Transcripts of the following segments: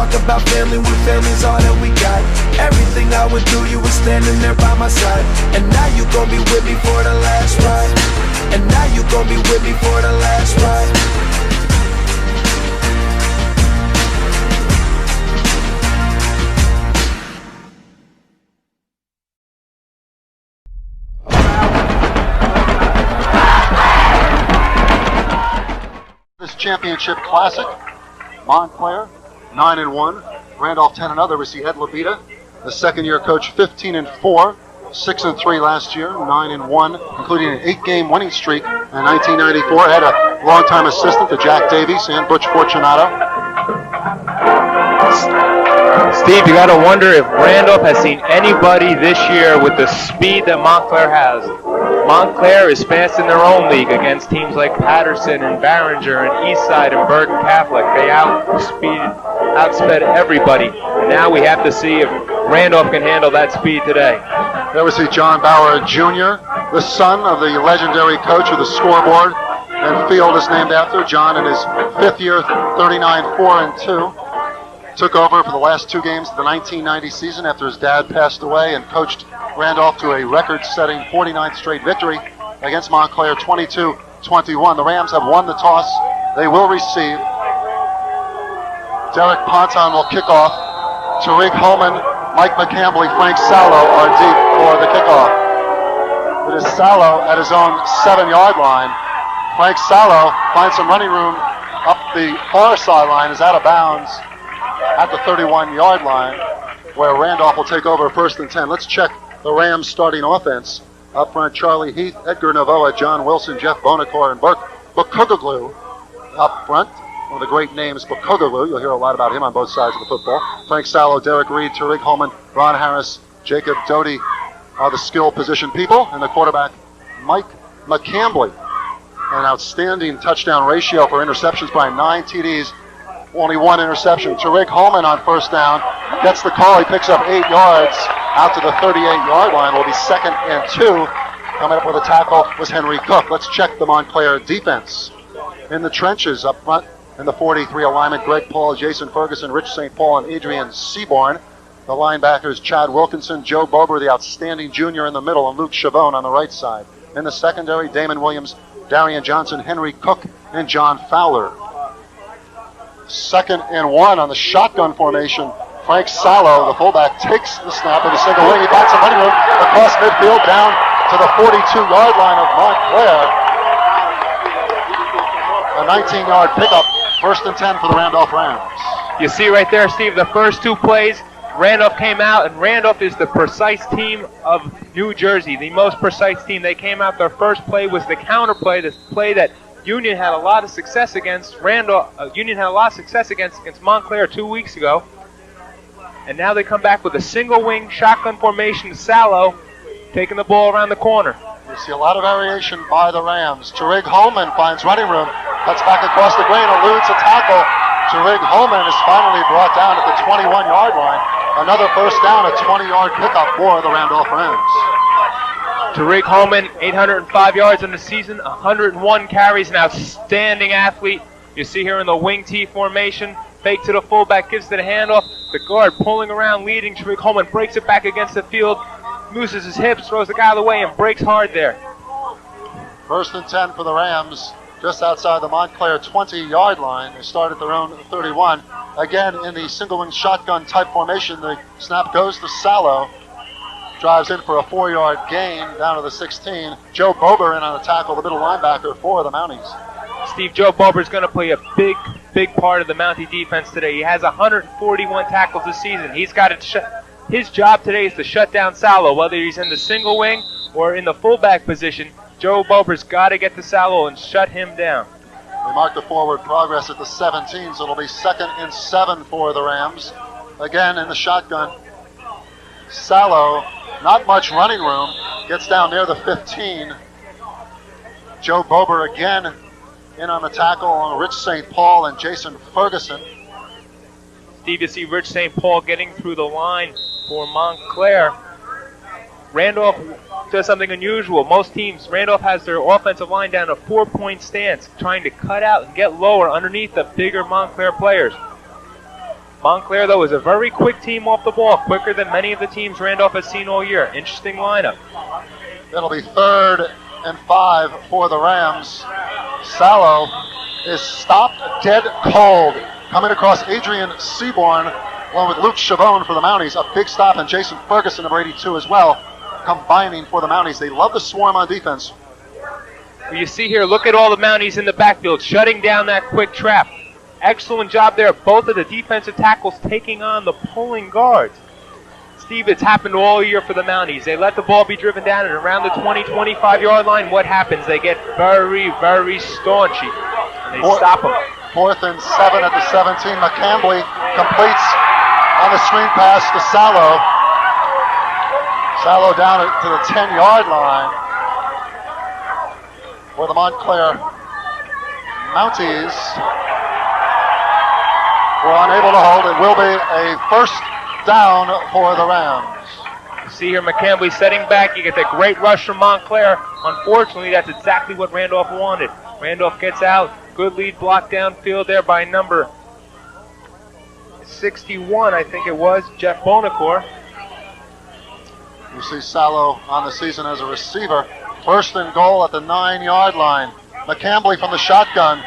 talk about family when family's all that we got. Everything I would do, you were standing there by my side. And now you gon' be with me for the last ride. And now you gon' be with me for the last ride. This championship classic, Montclair 9-1, Randolph 10-0. We see Ed Labita, the second-year coach, 15-4, 6-3 last year, 9-1, including an 8-game winning streak in 1994. Had a longtime assistant to Jack Davies and Butch Fortunato. Steve, you got to wonder if Randolph has seen anybody this year with the speed that Montclair has. Montclair is fast in their own league against teams like Patterson and Barringer and Eastside and Bergen Catholic. They outsped everybody. Now we have to see if Randolph can handle that speed today. There we see John Bauer Jr., the son of the legendary coach of the scoreboard and field is named after. John in his fifth year, 39-4-2. Took over for the last two games of the 1990 season after his dad passed away and coached Randolph to a record-setting 49th straight victory against Montclair, 22-21. The Rams have won the toss. They will receive. Derek Ponton will kick off. Tariq Holman, Mike McCambly, Frank Sallow are deep for the kickoff. It is Sallow at his own 7-yard line. Frank Sallow finds some running room up the far sideline, is out of bounds at the 31-yard line, where Randolph will take over 1st and 10. Let's check the Rams' starting offense. Up front, Charlie Heath, Edgar Novoa, John Wilson, Jeff Bonacore, and Burke Bukoglu. Up front, one of the great names, Bukoglu. You'll hear a lot about him on both sides of the football. Frank Sallow, Derek Reed, Tariq Holman, Ron Harris, Jacob Doty are the skill position people, and the quarterback, Mike McCambly. An outstanding touchdown ratio for interceptions by 9 TDs. Only one interception. Tariq Holman on 1st down gets the call. He picks up 8 yards out to the 38-yard line. Will be 2nd and 2. Coming up with a tackle was Henry Cook. Let's check the Montclair defense. In the trenches up front in the 43 alignment, Greg Paul, Jason Ferguson, Rich St. Paul, and Adrian Seaborn. The linebackers, Chad Wilkinson, Joe Bober, the outstanding junior in the middle, and Luke Chavone on the right side. In the secondary, Damon Williams, Darian Johnson, Henry Cook, and John Fowler. 2nd and 1 on the shotgun formation. Frank Sallow, the fullback, takes the snap in a single wing. He finds some running room across midfield down to the 42-yard line of Montclair. A 19-yard pickup, 1st and 10 for the Randolph Rams. You see right there, Steve, the first 2 plays, Randolph came out, and Randolph is the precise team of New Jersey, the most precise team. They came out, their first play was the counter play, this play that Union had a lot of success against Union had a lot of success against Montclair 2 weeks ago, and now they come back with a single wing shotgun formation. Sallow taking the ball around the corner. You see a lot of variation by the Rams. Tariq Holman finds running room, cuts back across the grain, eludes a tackle. Tariq Holman is finally brought down at the 21-yard line. Another 1st down, a 20-yard pickup for the Randolph Rams. Tariq Holman, 805 yards in the season, 101 carries, an outstanding athlete. You see here in the wing T formation, fake to the fullback, gives to the handoff. The guard pulling around, leading. Tariq Holman breaks it back against the field, mooses his hips, throws the guy out of the way, and breaks hard there. 1st and 10 for the Rams, just outside the Montclair 20-yard line. They start at their own 31. Again, in the single wing shotgun type formation, the snap goes to Sallow. Drives in for a 4-yard gain down to the 16. Joe Bober in on the tackle, the middle linebacker for the Mounties. Steve, Joe Bober is going to play a big part of the Mountie defense today. He has 141 tackles this season. He's got to his job today is to shut down Sallow, whether he's in the single wing or in the fullback position. Joe Bober's got to get to Sallow and shut him down. They mark the forward progress at the 17, so it'll be 2nd and 7 for the Rams. Again in the shotgun. Sallow, not much running room, gets down near the 15. Joe Bober again in on the tackle on Rich St. Paul and Jason Ferguson. Steve, you see Rich St. Paul getting through the line for Montclair. Randolph does something unusual. Most teams, Randolph has their offensive line down a 4-point stance, trying to cut out and get lower underneath the bigger Montclair players. Montclair, though, is a very quick team off the ball, quicker than many of the teams Randolph has seen all year. Interesting lineup. It'll be 3rd and 5 for the Rams. Sallow is stopped dead cold. Coming across Adrian Seaborn, along with Luke Chavone for the Mounties. A big stop, and Jason Ferguson, number 82 as well, combining for the Mounties. They love the swarm on defense. Well, you see here, look at all the Mounties in the backfield, shutting down that quick trap. Excellent job there. Both of the defensive tackles taking on the pulling guards. Steve, it's happened all year for the Mounties. They let the ball be driven down, and around the 20-25 yard line, what happens? They get very, very staunchy, and they stop them. 4th and 7 at the 17. McCambly completes on the screen pass to Sallow. Sallow down to the 10-yard line for the Montclair Mounties. Were unable to hold. It will be a first down for the Rams. You see here McCambly setting back. You get that great rush from Montclair. Unfortunately, that's exactly what Randolph wanted. Randolph gets out. Good lead block downfield there by number 61, I think it was, Jeff Bonacore. You see Sallow on the season as a receiver. 1st and goal at the 9-yard line. McCambly from the shotgun.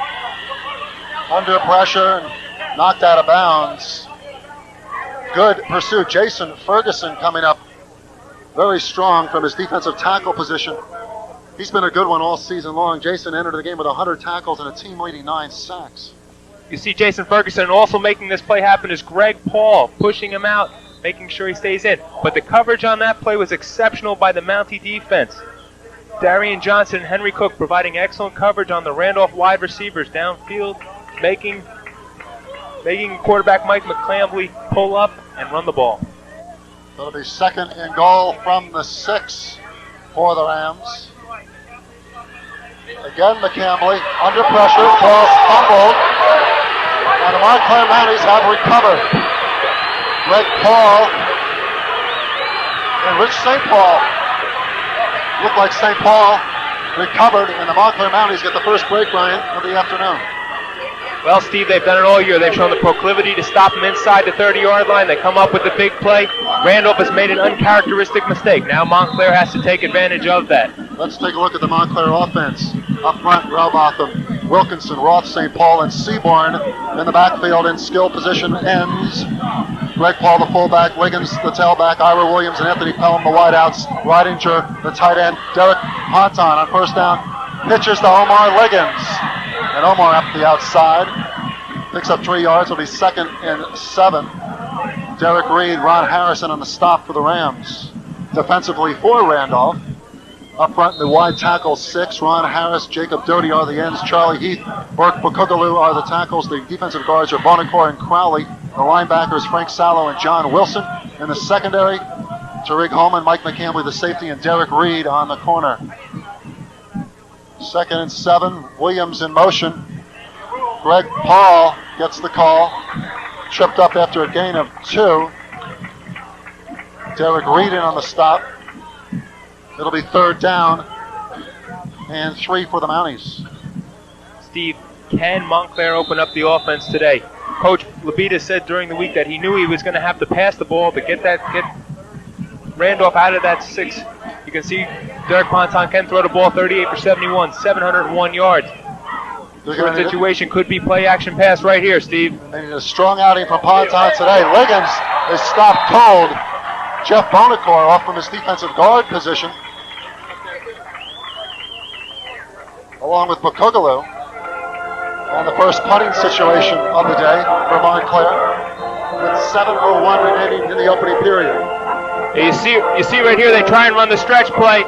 Under pressure and knocked out of bounds. Good pursuit. Jason Ferguson coming up very strong from his defensive tackle position. He's been a good one all season long. Jason entered the game with 100 tackles and a team-leading 9 sacks. You see Jason Ferguson also making this play happen is Greg Paul, pushing him out, making sure he stays in. But the coverage on that play was exceptional by the Mountie defense. Darian Johnson and Henry Cook providing excellent coverage on the Randolph wide receivers downfield, making quarterback Mike McCambly pull up and run the ball. It'll be 2nd and goal from the 6 for the Rams. Again, McCambly under pressure, ball fumbled, and the Montclair Mounties have recovered. Greg Paul and Rich St. Paul. Looked like St. Paul recovered, and the Montclair Mounties get the first break, Ryan, of the afternoon. Well, Steve, they've done it all year. They've shown the proclivity to stop them inside the 30-yard line. They come up with the big play. Randolph has made an uncharacteristic mistake. Now Montclair has to take advantage of that. Let's take a look at the Montclair offense. Up front, Rowbotham, Wilkinson, Roth, St. Paul, and Seaborn in the backfield in skill position ends. Greg Paul, the fullback, Wiggins, the tailback, Ira Williams, and Anthony Pelham, the wideouts, Ridinger, the tight end, Derek Ponton on first down, pitches to Omar Liggins. And Omar up the outside, picks up 3 yards. It'll be 2nd and 7. Derek Reed, Ron Harrison on the stop for the Rams. Defensively for Randolph. Up front, the wide tackle 6. Ron Harris, Jacob Doty are the ends. Charlie Heath, Burke Bukugalu are the tackles. The defensive guards are Bonacore and Crowley. The linebackers, Frank Sallow and John Wilson. In the secondary, Tariq Holman, Mike McCambly, the safety, and Derek Reed on the corner. 2nd and 7, Williams in motion. Greg Paul gets the call. Tripped up after a gain of 2. Derek Reed in on the stop. It'll be 3rd down and 3 for the Mounties. Steve, can Montclair open up the offense today? Coach Labita said during the week that he knew he was going to have to pass the ball to get Randolph out of that 6. You can see Derek Ponton can throw the ball 38 for 71, 701 yards. Short situation could be play action pass right here, Steve. They need a strong outing from Ponton today. Liggins is stopped cold. Jeff Bonacore off from his defensive guard position, along with Bukugalu. And the first punting situation of the day for Montclair, with 7:01 remaining in the opening period. You see right here, they try and run the stretch play,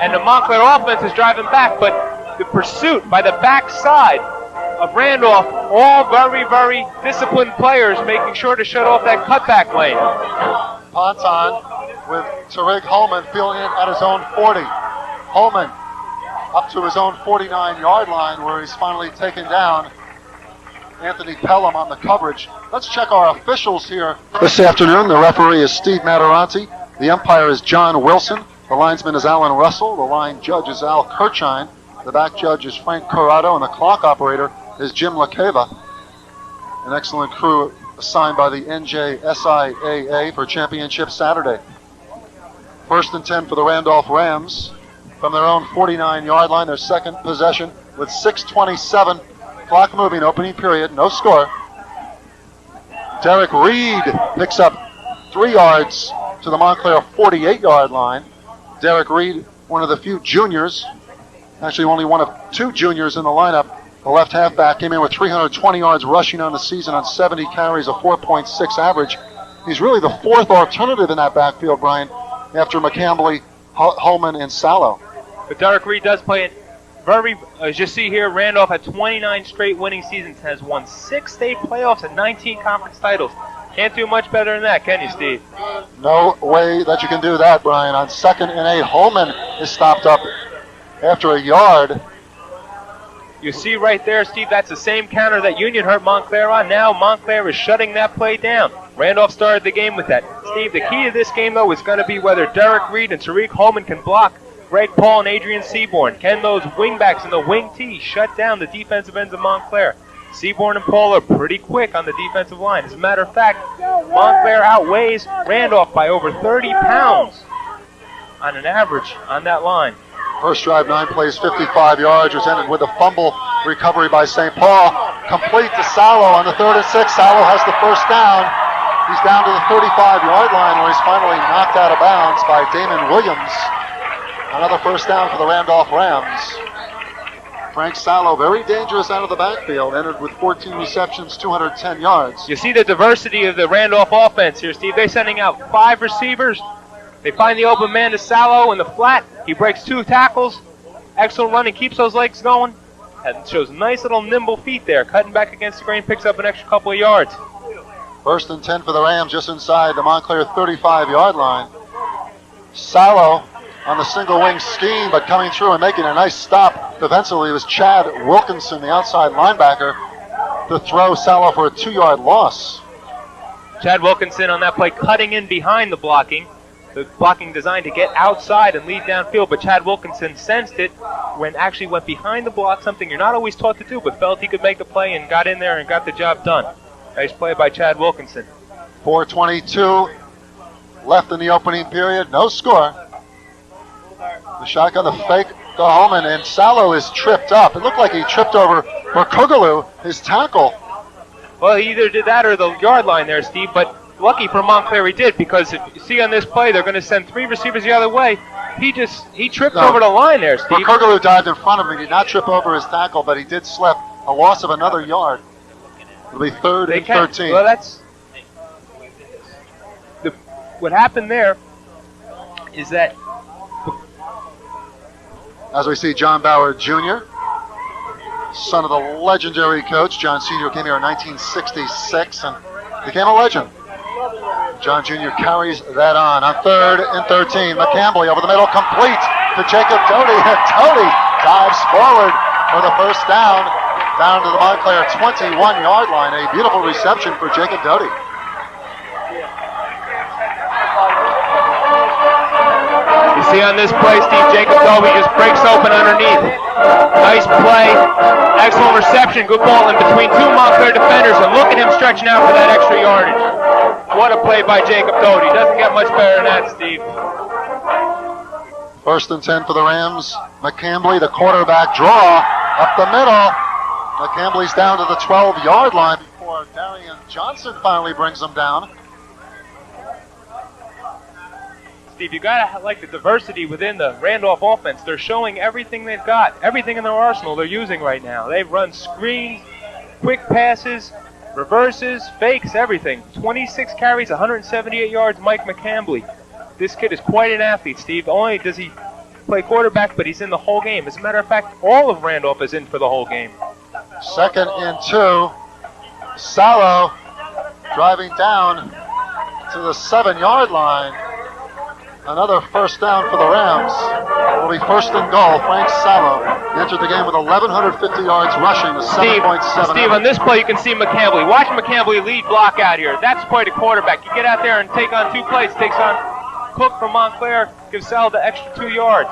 and the Montclair offense is driving back, but the pursuit by the backside of Randolph, all very, very disciplined players making sure to shut off that cutback lane. Ponton with Tariq Holman fielding it at his own 40. Holman up to his own 49-yard line where he's finally taken down Anthony Pelham on the coverage. Let's check our officials here this afternoon. The referee is Steve Mataranti. The umpire is John Wilson. The linesman is Alan Russell. The line judge is Al Kirchine. The back judge is Frank Corrado. And the clock operator is Jim LaCava. An excellent crew assigned by the NJSIAA for Championship Saturday. 1st and 10 for the Randolph Rams from their own 49-yard line, their second possession with 6:27 clock moving, opening period, no score. Derek Reed picks up 3 yards to the Montclair 48-yard line. Derek Reed, one of the few juniors, actually only one of 2 juniors in the lineup. The left halfback came in with 320 yards rushing on the season on 70 carries, a 4.6 average. He's really the 4th alternative in that backfield, Brian, after McCambly, Holman, and Sallow. But Derek Reed does play it very, as you see here, Randolph had 29 straight winning seasons, has won 6 state playoffs and 19 conference titles. Can't do much better than that, can you, Steve? No way that you can do that, Brian. On 2nd and 8, Holman is stopped up after a yard. You see right there, Steve, that's the same counter that Union hurt Montclair on. Now Montclair is shutting that play down. Randolph started the game with that. Steve, the key to this game, though, is going to be whether Derek Reed and Tariq Holman can block Greg Paul and Adrian Seaborn. Can those wingbacks and the wing T shut down the defensive ends of Montclair? Seaborn and Paul are pretty quick on the defensive line. As a matter of fact, Montclair outweighs Randolph by over 30 pounds on an average on that line. First drive, 9 plays, 55 yards, was ended with a fumble recovery by St. Paul. Complete to Sallow on the 3rd and 6. Sallow has the first down. He's down to the 35-yard line where he's finally knocked out of bounds by Damon Williams. Another first down for the Randolph Rams. Frank Sallow, very dangerous out of the backfield, entered with 14 receptions, 210 yards. You see the diversity of the Randolph offense here, Steve. They're sending out 5 receivers. They find the open man to Sallow in the flat. He breaks 2 tackles. Excellent run and keeps those legs going. And shows nice little nimble feet there. Cutting back against the grain, picks up an extra couple of yards. 1st and 10 for the Rams just inside the Montclair 35-yard line. Sallow on the single wing scheme, but coming through and making a nice stop defensively was Chad Wilkinson, the outside linebacker, to throw Sallow for a 2-yard loss. Chad Wilkinson on that play cutting in behind the blocking. The blocking designed to get outside and lead downfield, but Chad Wilkinson sensed it when actually went behind the block, something you're not always taught to do, but felt he could make the play and got in there and got the job done. Nice play by Chad Wilkinson. 4:22 left in the opening period, no score. The shotgun, the fake to Holman, and Sallow is tripped up. It looked like he tripped over Berkugalu, his tackle. Well, he either did that or the yard line there, Steve, but lucky for Montclair he did, because if you see on this play, they're going to send 3 receivers the other way. He tripped over the line there, Steve. Berkugalu dived in front of him. He did not trip over his tackle, but he did slip a loss of another yard. It'll be 3rd and 13. Well, that's what happened there is that, as we see John Bauer Jr., son of the legendary coach. John Sr. came here in 1966 and became a legend. John Jr. carries that on 3rd and 13. McCambly over the middle, complete to Jacob Doty. And Doty dives forward for the first down to the Montclair 21-yard line. A beautiful reception for Jacob Doty. you see on this play, Steve, Jacob Doty just breaks open underneath. Nice play, excellent reception, good ball in between 2 Montclair defenders, and look at him stretching out for that extra yardage. What a play by Jacob Doty. Doesn't get much better than that, Steve. 1st and 10 for the Rams. McCambly, the quarterback draw up the middle. McCambly's down to the 12-yard line before Darian Johnson finally brings him down. Steve, you gotta like the diversity within the Randolph offense. They're showing everything they've got, everything in their arsenal they're using right now. They've run screens, quick passes, reverses, fakes, everything. 26 carries, 178 yards, Mike McCambly. This kid is quite an athlete, Steve. Only does he play quarterback, but he's in the whole game. As a matter of fact, all of Randolph is in for the whole game. 2nd and 2. Sallow driving down to the 7-yard line. Another first down for the Rams. Will be 1st and goal. Frank Sallow entered the game with 1,150 yards rushing, a 7.7. Steve, on this play you can see McCambly. Watch McCambly lead block out here. That's quite a quarterback. You get out there and take on 2 plays. Takes on Cook from Montclair, gives Sallow the extra 2 yards.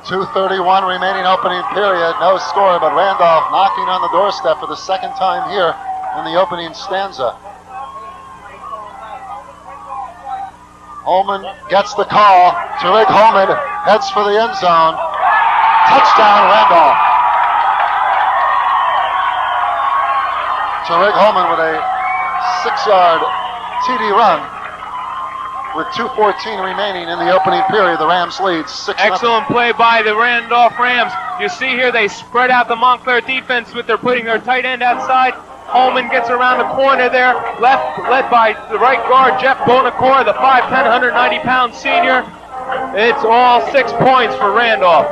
2:31 remaining opening period. No score, but Randolph knocking on the doorstep for the 2nd time here in the opening stanza. Holman gets the call. Tariq Holman heads for the end zone. Touchdown, Randolph. Tariq Holman with a 6-yard TD run with 2:14 remaining in the opening period. The Rams lead 6-0. Excellent play by the Randolph Rams. You see here they spread out the Montclair defense with putting their tight end outside. Holman gets around the corner there, led by the right guard, Jeff Bonacore, the 5'10", 190-pound senior. It's all 6 points for Randolph.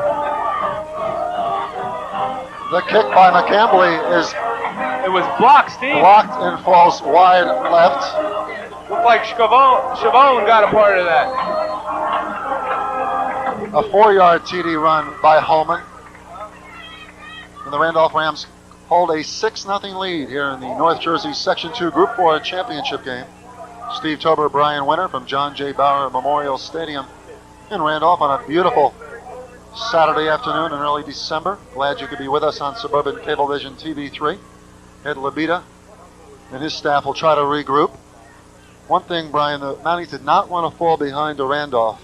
The kick by McCambly is It was blocked, Steve. blocked and falls wide left. Looked like Chavon got a part of that. A 4-yard TD run by Holman. And the Randolph Rams hold a 6-0 lead here in the North Jersey Section 2 Group 4 championship game. Steve Tober, Brian Winter from John J. Bauer Memorial Stadium in Randolph on a beautiful Saturday afternoon in early December. Glad you could be with us on Suburban Cablevision TV3. Ed Labita and his staff will try to regroup. One thing, Brian, the Mounties did not want to fall behind to Randolph,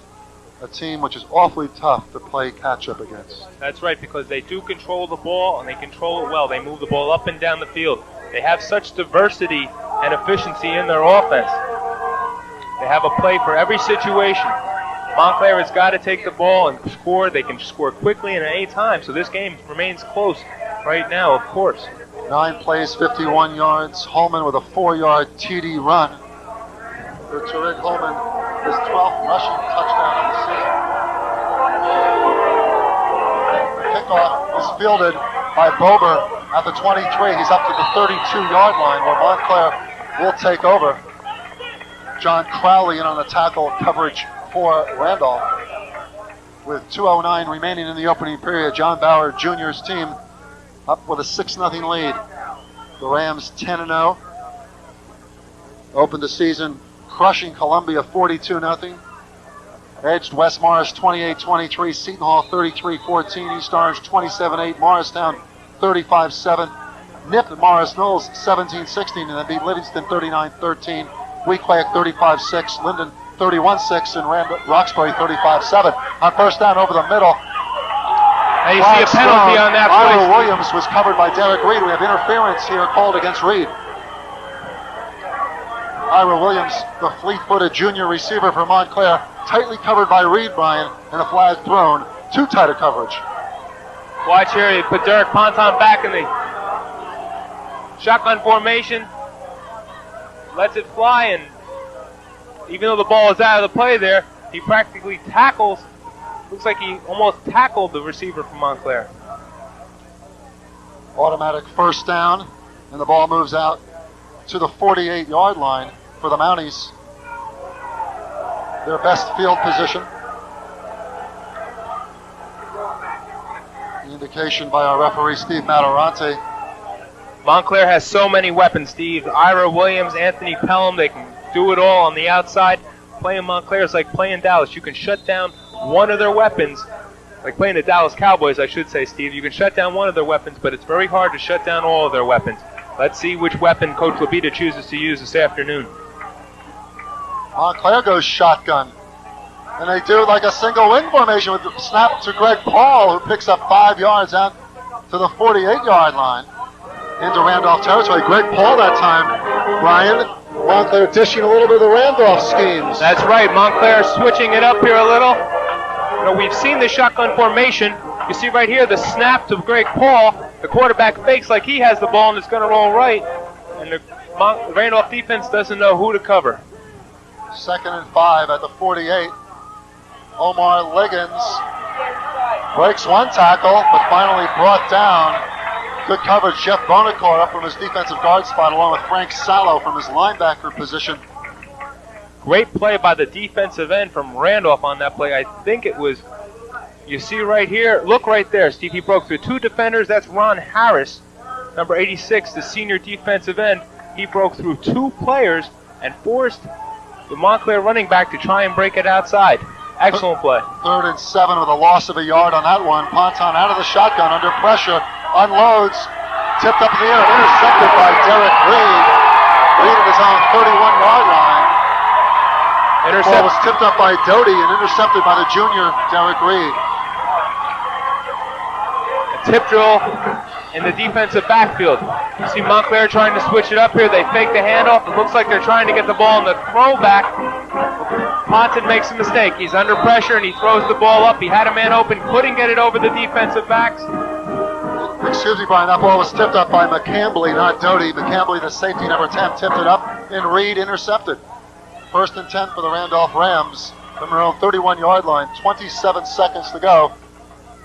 a team which is awfully tough to play catch-up against. That's right, because they do control the ball, and they control it well. They move the ball up and down the field. They have such diversity and efficiency in their offense. They have a play for every situation. Montclair has got to take the ball and score. They can score quickly and at any time, so this game remains close right now, of course. 9 plays, 51 yards. Holman with a 4-yard TD run. For Tariq Holman, his 12th rushing touchdown of the season. The kickoff is fielded by Bober at the 23. He's up to the 32-yard line where Montclair will take over. John Crowley in on the tackle coverage for Randolph. With 2:09 remaining in the opening period, John Bauer Jr.'s team up with a 6-0 lead. The Rams 10-0. Opened the season crushing Columbia 42-0. Edged West Morris 28-23. Seton Hall 33-14. East Orange 27-8. Morristown 35-7. Nipped Morris Knolls 17-16 and then beat Livingston 39-13. Weequahic 35-6. Linden 31-6 and Roxbury 35-7. On first down over the middle. And you see a penalty on that play. Ira Williams was covered by Derek Reed. We have interference here called against Reed. Ira Williams, the fleet-footed junior receiver for Montclair, tightly covered by Reed, Brian, and a flag thrown. Too tight a coverage. Watch here, they put Derek Ponton back in the shotgun formation. Lets it fly, and even though the ball is out of the play there, he practically tackles. Looks like he almost tackled the receiver from Montclair. Automatic first down, and the ball moves out to the 48-yard line for the Mounties. Their best field position. The indication by our referee, Steve Matarante. Montclair has so many weapons, Steve. Ira Williams, Anthony Pelham, they can do it all on the outside. Playing Montclair is like playing Dallas. You can shut down one of their weapons, like playing the Dallas Cowboys, I should say, Steve. You can shut down one of their weapons, but it's very hard to shut down all of their weapons. Let's see which weapon Coach Labita chooses to use this afternoon. Montclair goes shotgun. And they do like a single wing formation with the snap to Greg Paul, who picks up 5 yards out to the 48-yard line into Randolph territory. Greg Paul that time, Brian. Montclair dishing a little bit of the Randolph schemes. That's right. Montclair switching it up here a little. You know, we've seen the shotgun formation. You see right here the snap to Greg Paul. The quarterback fakes like he has the ball and it's going to roll right. And the Randolph defense doesn't know who to cover. 2nd and 5 at the 48. Omar Liggins breaks one tackle, but finally brought down. Good coverage. Jeff Bonacore up from his defensive guard spot along with Frank Sallow from his linebacker position. Great play by the defensive end from Randolph on that play. I think it was, you see right here, look right there, Steve. He broke through 2 defenders. That's Ron Harris, number 86, the senior defensive end. He broke through 2 players and forced the Montclair running back to try and break it outside. Excellent play. 3rd and 7 with a loss of a yard on that one. Ponton out of the shotgun under pressure. Unloads. tipped up in the air, intercepted by Derek Reed. Reed at his own 31-yard line. The ball was tipped up by Doty and intercepted by the junior Derek Reed. A tip drill in the defensive backfield. You see Montclair trying to switch it up here. They fake the handoff. It looks like they're trying to get the ball in the throwback. Ponton makes a mistake. He's under pressure and he throws the ball up. He had a man open, couldn't get it over the defensive backs. Excuse me, Brian, that ball was tipped up by McCambly, not Doty. McCambly, the safety number 10, tipped it up, and Reed intercepted. 1st and 10 for the Randolph Rams from their own 31-yard line. 27 seconds to go.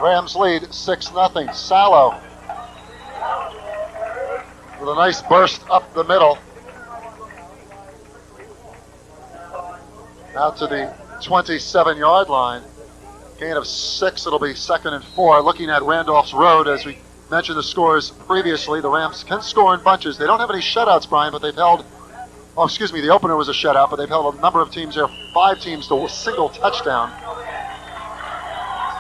Rams lead 6-0. Sallow with a nice burst up the middle. Out to the 27-yard line. Gain of 6, it'll be 2nd and 4. Looking at Randolph's road, as we mentioned the scores previously, the Rams can score in bunches. They don't have any shutouts, Brian, but they've held, the opener was a shutout, but they've held a number of teams there, 5 teams to a single touchdown.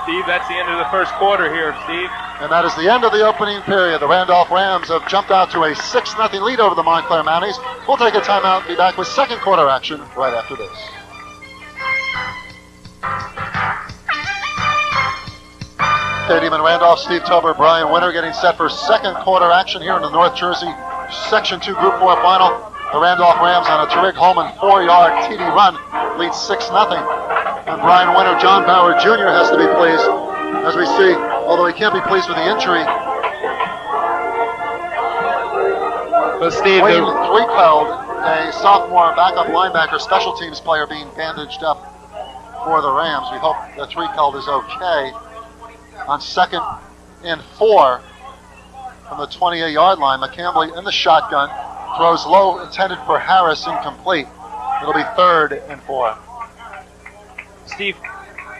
Steve, that's the end of the first quarter here, Steve. And that is the end of the opening period. The Randolph Rams have jumped out to a 6-0 lead over the Montclair Mounties. We'll take a timeout and be back with second quarter action right after this. Stadium in Randolph, Steve Tober, Brian Winter getting set for second quarter action here in the North Jersey Section 2 Group 4 final. The Randolph Rams on a Tariq Holman 4-yard TD run leads 6-0. And Brian Winter, John Bauer Jr. has to be pleased, as we see, although he can't be pleased with the injury. Well, Steve, Wayne Threepeld, a sophomore backup linebacker, special teams player, being bandaged up for the Rams. We hope that Threepeld is okay. On 2nd and 4 from the 28-yard line, McCambly in the shotgun, throws low, intended for Harris, incomplete. It'll be 3rd and 4. Steve,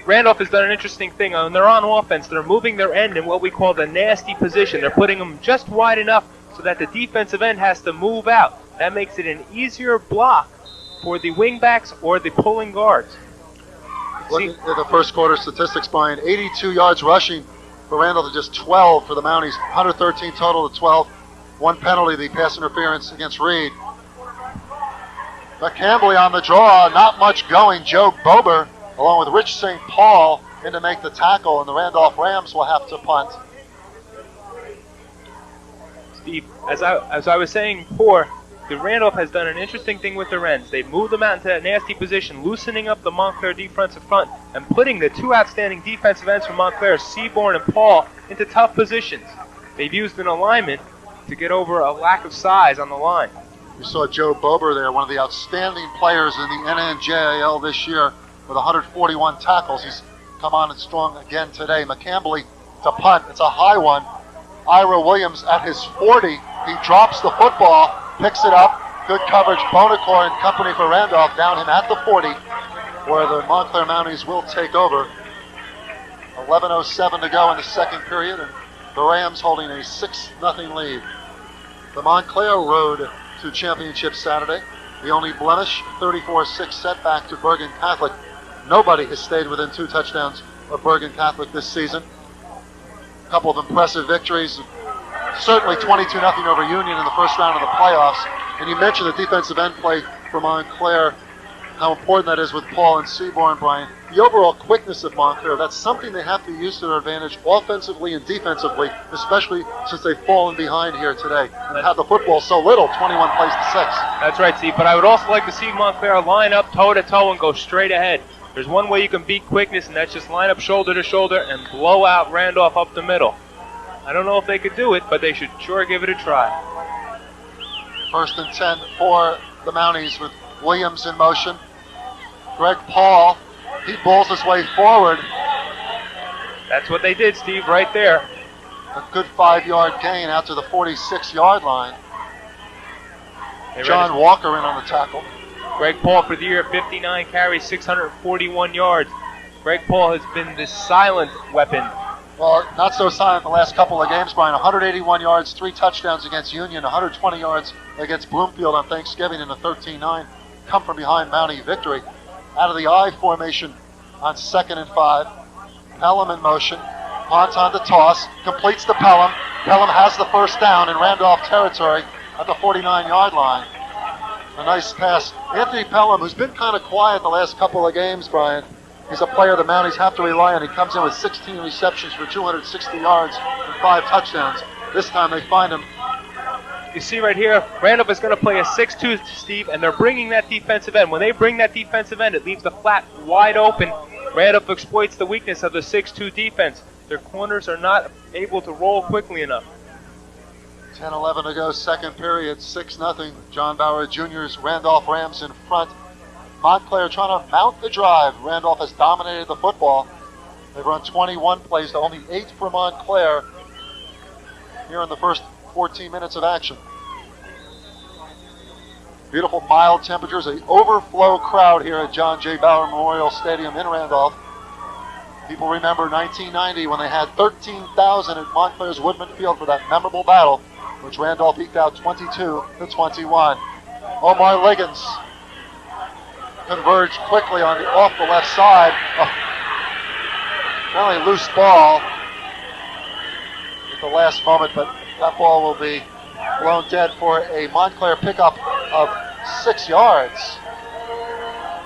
Randolph has done an interesting thing. When they're on offense, they're moving their end in what we call the nasty position. They're putting them just wide enough so that the defensive end has to move out. That makes it an easier block for the wingbacks or the pulling guards. Looking at the first quarter statistics, Brian, 82 yards rushing for Randolph to just 12 for the Mounties. 113 total to 12. 1 penalty, the pass interference against Reed. McCambly on the draw, not much going. Joe Bober, along with Rich St. Paul, in to make the tackle, and the Randolph Rams will have to punt. Steve, as I was saying before, the Randolph has done an interesting thing with their ends. They've moved them out into that nasty position, loosening up the Montclair defensive front and putting the 2 outstanding defensive ends from Montclair, Seaborn and Paul, into tough positions. They've used an alignment to get over a lack of size on the line. We saw Joe Bober there, one of the outstanding players in the NNJAL this year with 141 tackles. He's come on and strong again today. McCambly to punt. It's a high one. Ira Williams at his 40. He drops the football, picks it up. Good coverage. Bonacor and company for Randolph down him at the 40, where the Montclair Mounties will take over. 11:07 to go in the second period, and the Rams holding a 6-0 lead. The Montclair road to championship Saturday. The only blemish, 34-6 setback to Bergen Catholic. Nobody has stayed within 2 touchdowns of Bergen Catholic this season. A couple of impressive victories. Certainly 22-0 over Union in the first round of the playoffs. And you mentioned the defensive end play for Montclair, how important that is with Paul and Seaborn, Brian. The overall quickness of Montclair, that's something they have to use to their advantage offensively and defensively, especially since they've fallen behind here today and have the football so little, 21 plays to 6. That's right, Steve. But I would also like to see Montclair line up toe-to-toe and go straight ahead. There's one way you can beat quickness, and that's just line up shoulder to shoulder and blow out Randolph up the middle. I don't know if they could do it, but they should sure give it a try. 1st and 10 for the Mounties with Williams in motion. Greg Paul, he bowls his way forward. That's what they did, Steve, right there. A good 5-yard gain out to the 46-yard line. John Walker in on the tackle. Greg Paul for the year, 59 carries, 641 yards. Greg Paul has been the silent weapon. Well, not so silent the last couple of games, Brian. 181 yards, 3 touchdowns against Union, 120 yards against Bloomfield on Thanksgiving in a 13-9 come from behind Mountie victory. Out of the I formation on 2nd and 5. Pelham in motion. Ponton to toss. Completes to Pelham. Pelham has the first down in Randolph territory at the 49-yard line. A nice pass. Anthony Pelham, who's been kind of quiet the last couple of games, Brian, he's a player the Mounties have to rely on. He comes in with 16 receptions for 260 yards and 5 touchdowns. This time they find him. You see right here, Randolph is going to play a 6-2, Steve, and they're bringing that defensive end. When they bring that defensive end, it leaves the flat wide open. Randolph exploits the weakness of the 6-2 defense. Their corners are not able to roll quickly enough. 10-11 to go, second period, 6-0. John Bauer Jr.'s Randolph Rams in front. Montclair trying to mount the drive. Randolph has dominated the football. They've run 21 plays to only 8 for Montclair here in the first 14 minutes of action. Beautiful mild temperatures, an overflow crowd here at John J. Bauer Memorial Stadium in Randolph. People remember 1990 when they had 13,000 at Montclair's Woodman Field for that memorable battle, which Randolph eked out 22-21. Omar Liggins converged quickly off the left side. Fairly loose ball at the last moment, but that ball will be blown dead for a Montclair pickup of 6 yards.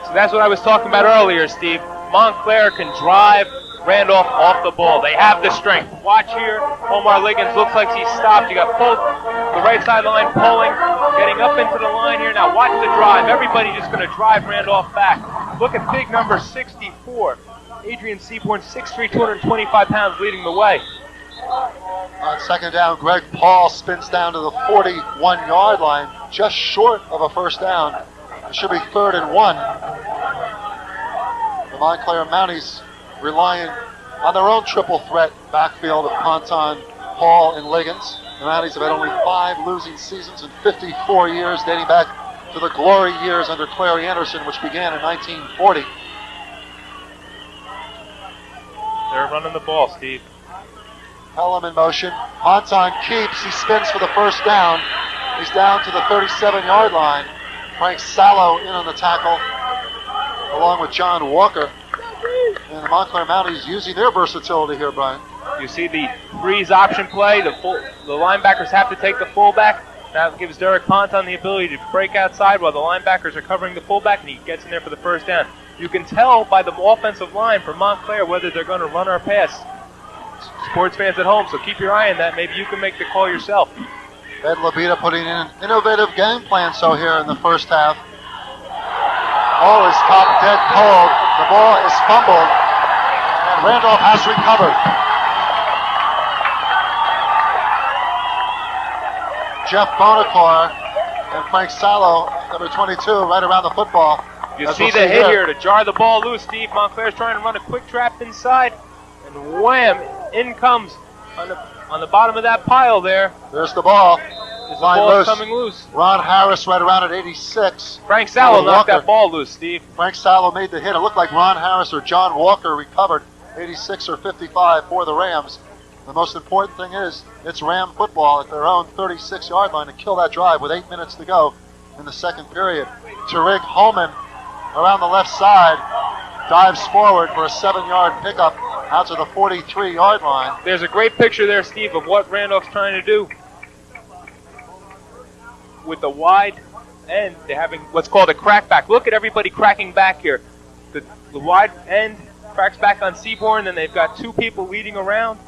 So that's what I was talking about earlier, Steve. Montclair can drive Randolph off the ball. They have the strength. Watch here. Omar Liggins looks like he's stopped. You got pulled, the right sideline pulling, getting up into the line here. Now watch the drive. Everybody just going to drive Randolph back. Look at big number 64. Adrian Seaborn, 6'3", 225 pounds, leading the way. On second down, Greg Paul spins down to the 41-yard line, just short of a first down. It should be 3rd and 1. The Montclair Mounties relying on their own triple threat backfield of Ponton, Paul, and Liggins. The Mounties have had only 5 losing seasons in 54 years, dating back to the glory years under Clary Anderson, which began in 1940. They're running the ball, Steve. Pelham in motion. Ponton keeps. He spins for the first down. He's down to the 37-yard line. Frank Sallow in on the tackle, along with John Walker. And the Montclair Mounties using their versatility here, Brian. You see the freeze option play. The linebackers have to take the fullback. That gives Derek Ponton the ability to break outside while the linebackers are covering the fullback, and he gets in there for the first down. You can tell by the offensive line for Montclair whether they're going to run or pass. Sports fans at home, so keep your eye on that. Maybe you can make the call yourself. Ed Labita putting in an innovative game plan so here in the first half. Ball is caught dead cold. The ball is fumbled, and Randolph has recovered. Jeff Bonacar and Frank Sallow, number 22, right around the football. You see the hit here to jar the ball loose, Steve. Montclair's trying to run a quick trap inside, and wham, in comes on the bottom of that pile there. There's the ball. The ball is coming loose. Ron Harris right around at 86. Frank Sallow knocked that ball loose, Steve. Frank Sallow made the hit. It looked like Ron Harris or John Walker recovered. 86 or 55 for the Rams. The most important thing is it's Ram football at their own 36-yard line to kill that drive with 8 minutes to go in the second period. Tariq Holman around the left side dives forward for a 7-yard pickup out to the 43-yard line. There's a great picture there, Steve, of what Randolph's trying to do. With the wide end, they're having what's called a crackback. Look at everybody cracking back here. The wide end cracks back on Seaborn, then they've got 2 people leading around.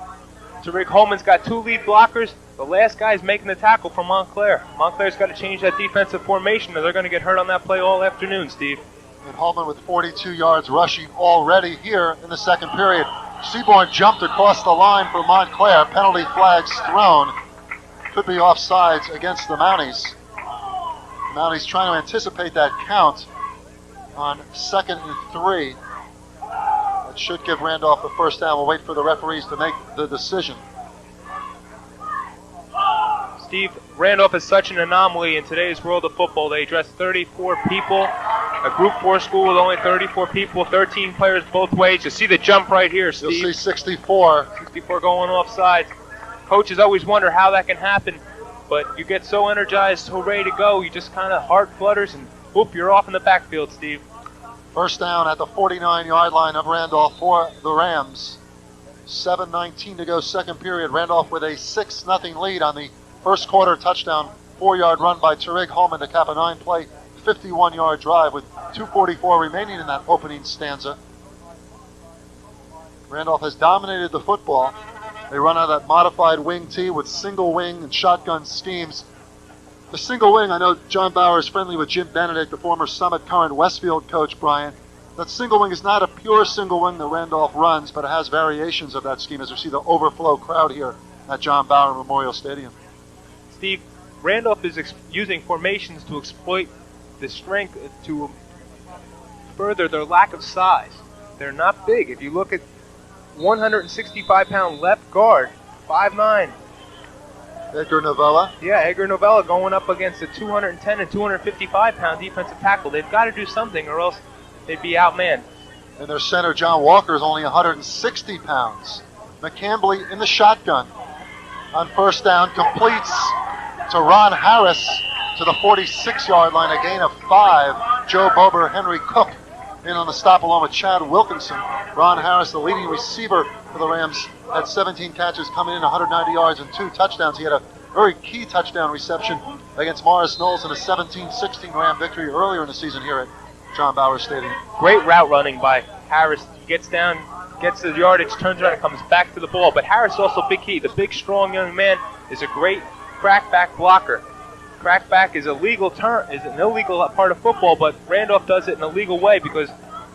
Tariq Holman's got 2 lead blockers. The last guy's making the tackle for Montclair. Montclair's got to change that defensive formation or they're going to get hurt on that play all afternoon, Steve. And Holman with 42 yards rushing already here in the second period. Seaborn jumped across the line for Montclair. Penalty flags thrown. Could be offsides against the Mounties. The Mounties trying to anticipate that count on 2nd and 3. That should give Randolph the first down. We'll wait for the referees to make the decision. Steve, Randolph is such an anomaly in today's world of football. They dress 34 people. A Group 4 school with only 34 people, 13 players both ways. You see the jump right here, Steve. You'll see 64. 64 going offsides. Coaches always wonder how that can happen, but you get so energized, so ready to go, you just kind of heart flutters and whoop, you're off in the backfield, Steve. First down at the 49-yard line of Randolph for the Rams. 7:19 to go, second period. Randolph with a 6-0 lead on the first quarter touchdown, 4-yard run by Tariq Holman to cap a 9-play, 51-yard drive with 2:44 remaining in that opening stanza. Randolph has dominated the football. They run out of that modified wing tee with single wing and shotgun schemes. The single wing, I know John Bauer is friendly with Jim Benedict, the former Summit Current Westfield coach, Brian. That single wing is not a pure single wing that Randolph runs, but it has variations of that scheme, as we see the overflow crowd here at John Bauer Memorial Stadium. Steve, Randolph is using formations to exploit the strength, to further their lack of size. They're not big. If you look at 165-pound left guard, 5'9". Edgar Novella. Yeah, Edgar Novella going up against a 210 and 255-pound defensive tackle. They've got to do something or else they'd be outmanned. And their center, John Walker, is only 160 pounds. McCambly in the shotgun. On first down, completes to Ron Harris to the 46-yard line, a gain of 5. Joe Bober, Henry Cook in on the stop along with Chad Wilkinson. Ron Harris, the leading receiver for the Rams, had 17 catches, coming in 190 yards and 2 touchdowns. He had a very key touchdown reception against Morris Knowles in a 17-16 Ram victory earlier in the season here at John Bauer Stadium. Great route running by Harris. He gets down, gets the yardage, turns around, and comes back to the ball. But Harris is also big key. The big, strong young man is a great crackback blocker. Crackback is an illegal part of football, but Randolph does it in a legal way because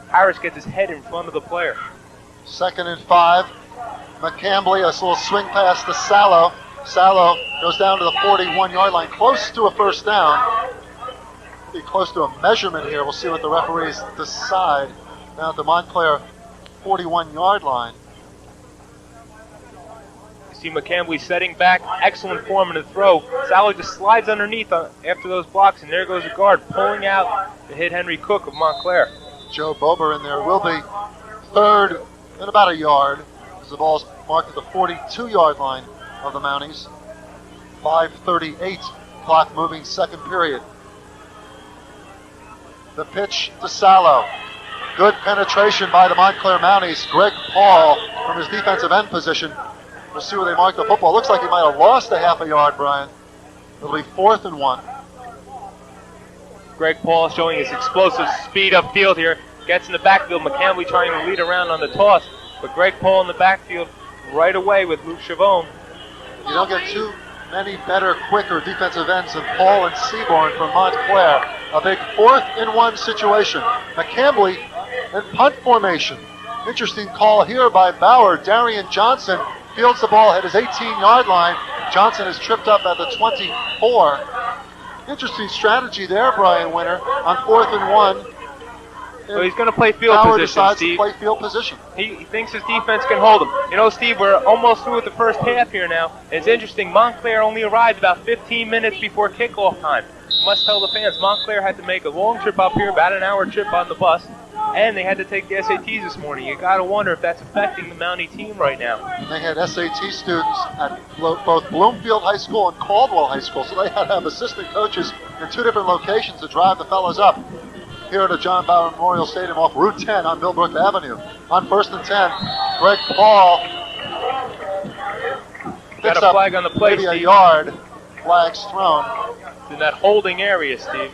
Harris gets his head in front of the player. 2nd and 5. McCambly, a little swing pass to Sallow. Sallow goes down to the 41-yard line, close to a first down. Be close to a measurement here. We'll see what the referees decide. Down at the Montclair 41-yard line. You see McCambly setting back, excellent form in the throw. Sallow just slides underneath after those blocks, and there goes the guard pulling out to hit Henry Cook of Montclair. Joe Bober in there will be third and about a yard as the ball's marked at the 42-yard line of the Mounties. 5:38 clock moving, second period. The pitch to Sallow. Good penetration by the Montclair Mounties. Greg Paul from his defensive end position. We'll see where they mark the football. Looks like he might have lost a half a yard, Brian. It'll be 4th and 1. Greg Paul showing his explosive speed upfield here. Gets in the backfield. McCambly trying to lead around on the toss. But Greg Paul in the backfield right away with Luke Chavone. You don't get too many better, quicker defensive ends than Paul and Seaborn from Montclair. A big 4th and 1 situation. McCambly in punt formation. Interesting call here by Bauer. Darian Johnson fields the ball at his 18-yard line. Johnson is tripped up at the 24. Interesting strategy there, Brian Winter, on 4th and 1. So he's going to play field Bauer position, decides Steve. To play field position. He thinks his defense can hold him. You know, Steve, we're almost through with the first half here now. It's interesting. Montclair only arrived about 15 minutes before kickoff time. Must tell the fans, Montclair had to make a long trip up here, about an hour trip on the bus, and they had to take the SATs this morning. You got to wonder if that's affecting the Mountie team right now. They had SAT students at both Bloomfield High School and Caldwell High School, so they had to have assistant coaches in 2 different locations to drive the fellas up here at the John Bauer Memorial Stadium off Route 10 on Millbrook Avenue. On 1st and 10, Greg Paul got a flag on the play, maybe Steve. A yard. Flags thrown. It's in that holding area, Steve.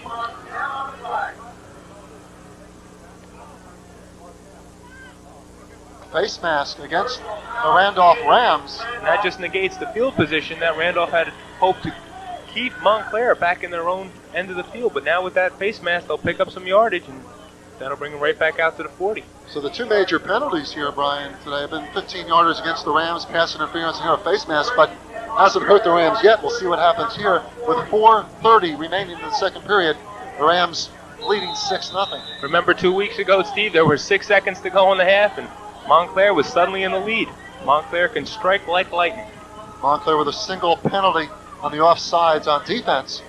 Face mask against the Randolph Rams. And that just negates the field position that Randolph had hoped to keep Montclair back in their own end of the field. But now with that face mask, they'll pick up some yardage, and that'll bring them right back out to the 40. So the 2 major penalties here, Brian, today have been 15-yarders against the Rams, pass interference, and here a face mask, but hasn't hurt the Rams yet. We'll see what happens here with 4:30 remaining in the second period. The Rams leading 6-0. Remember 2 weeks ago, Steve, there were 6 seconds to go in the half, and Montclair was suddenly in the lead. Montclair can strike like lightning. Montclair with a single penalty on the offsides on defense.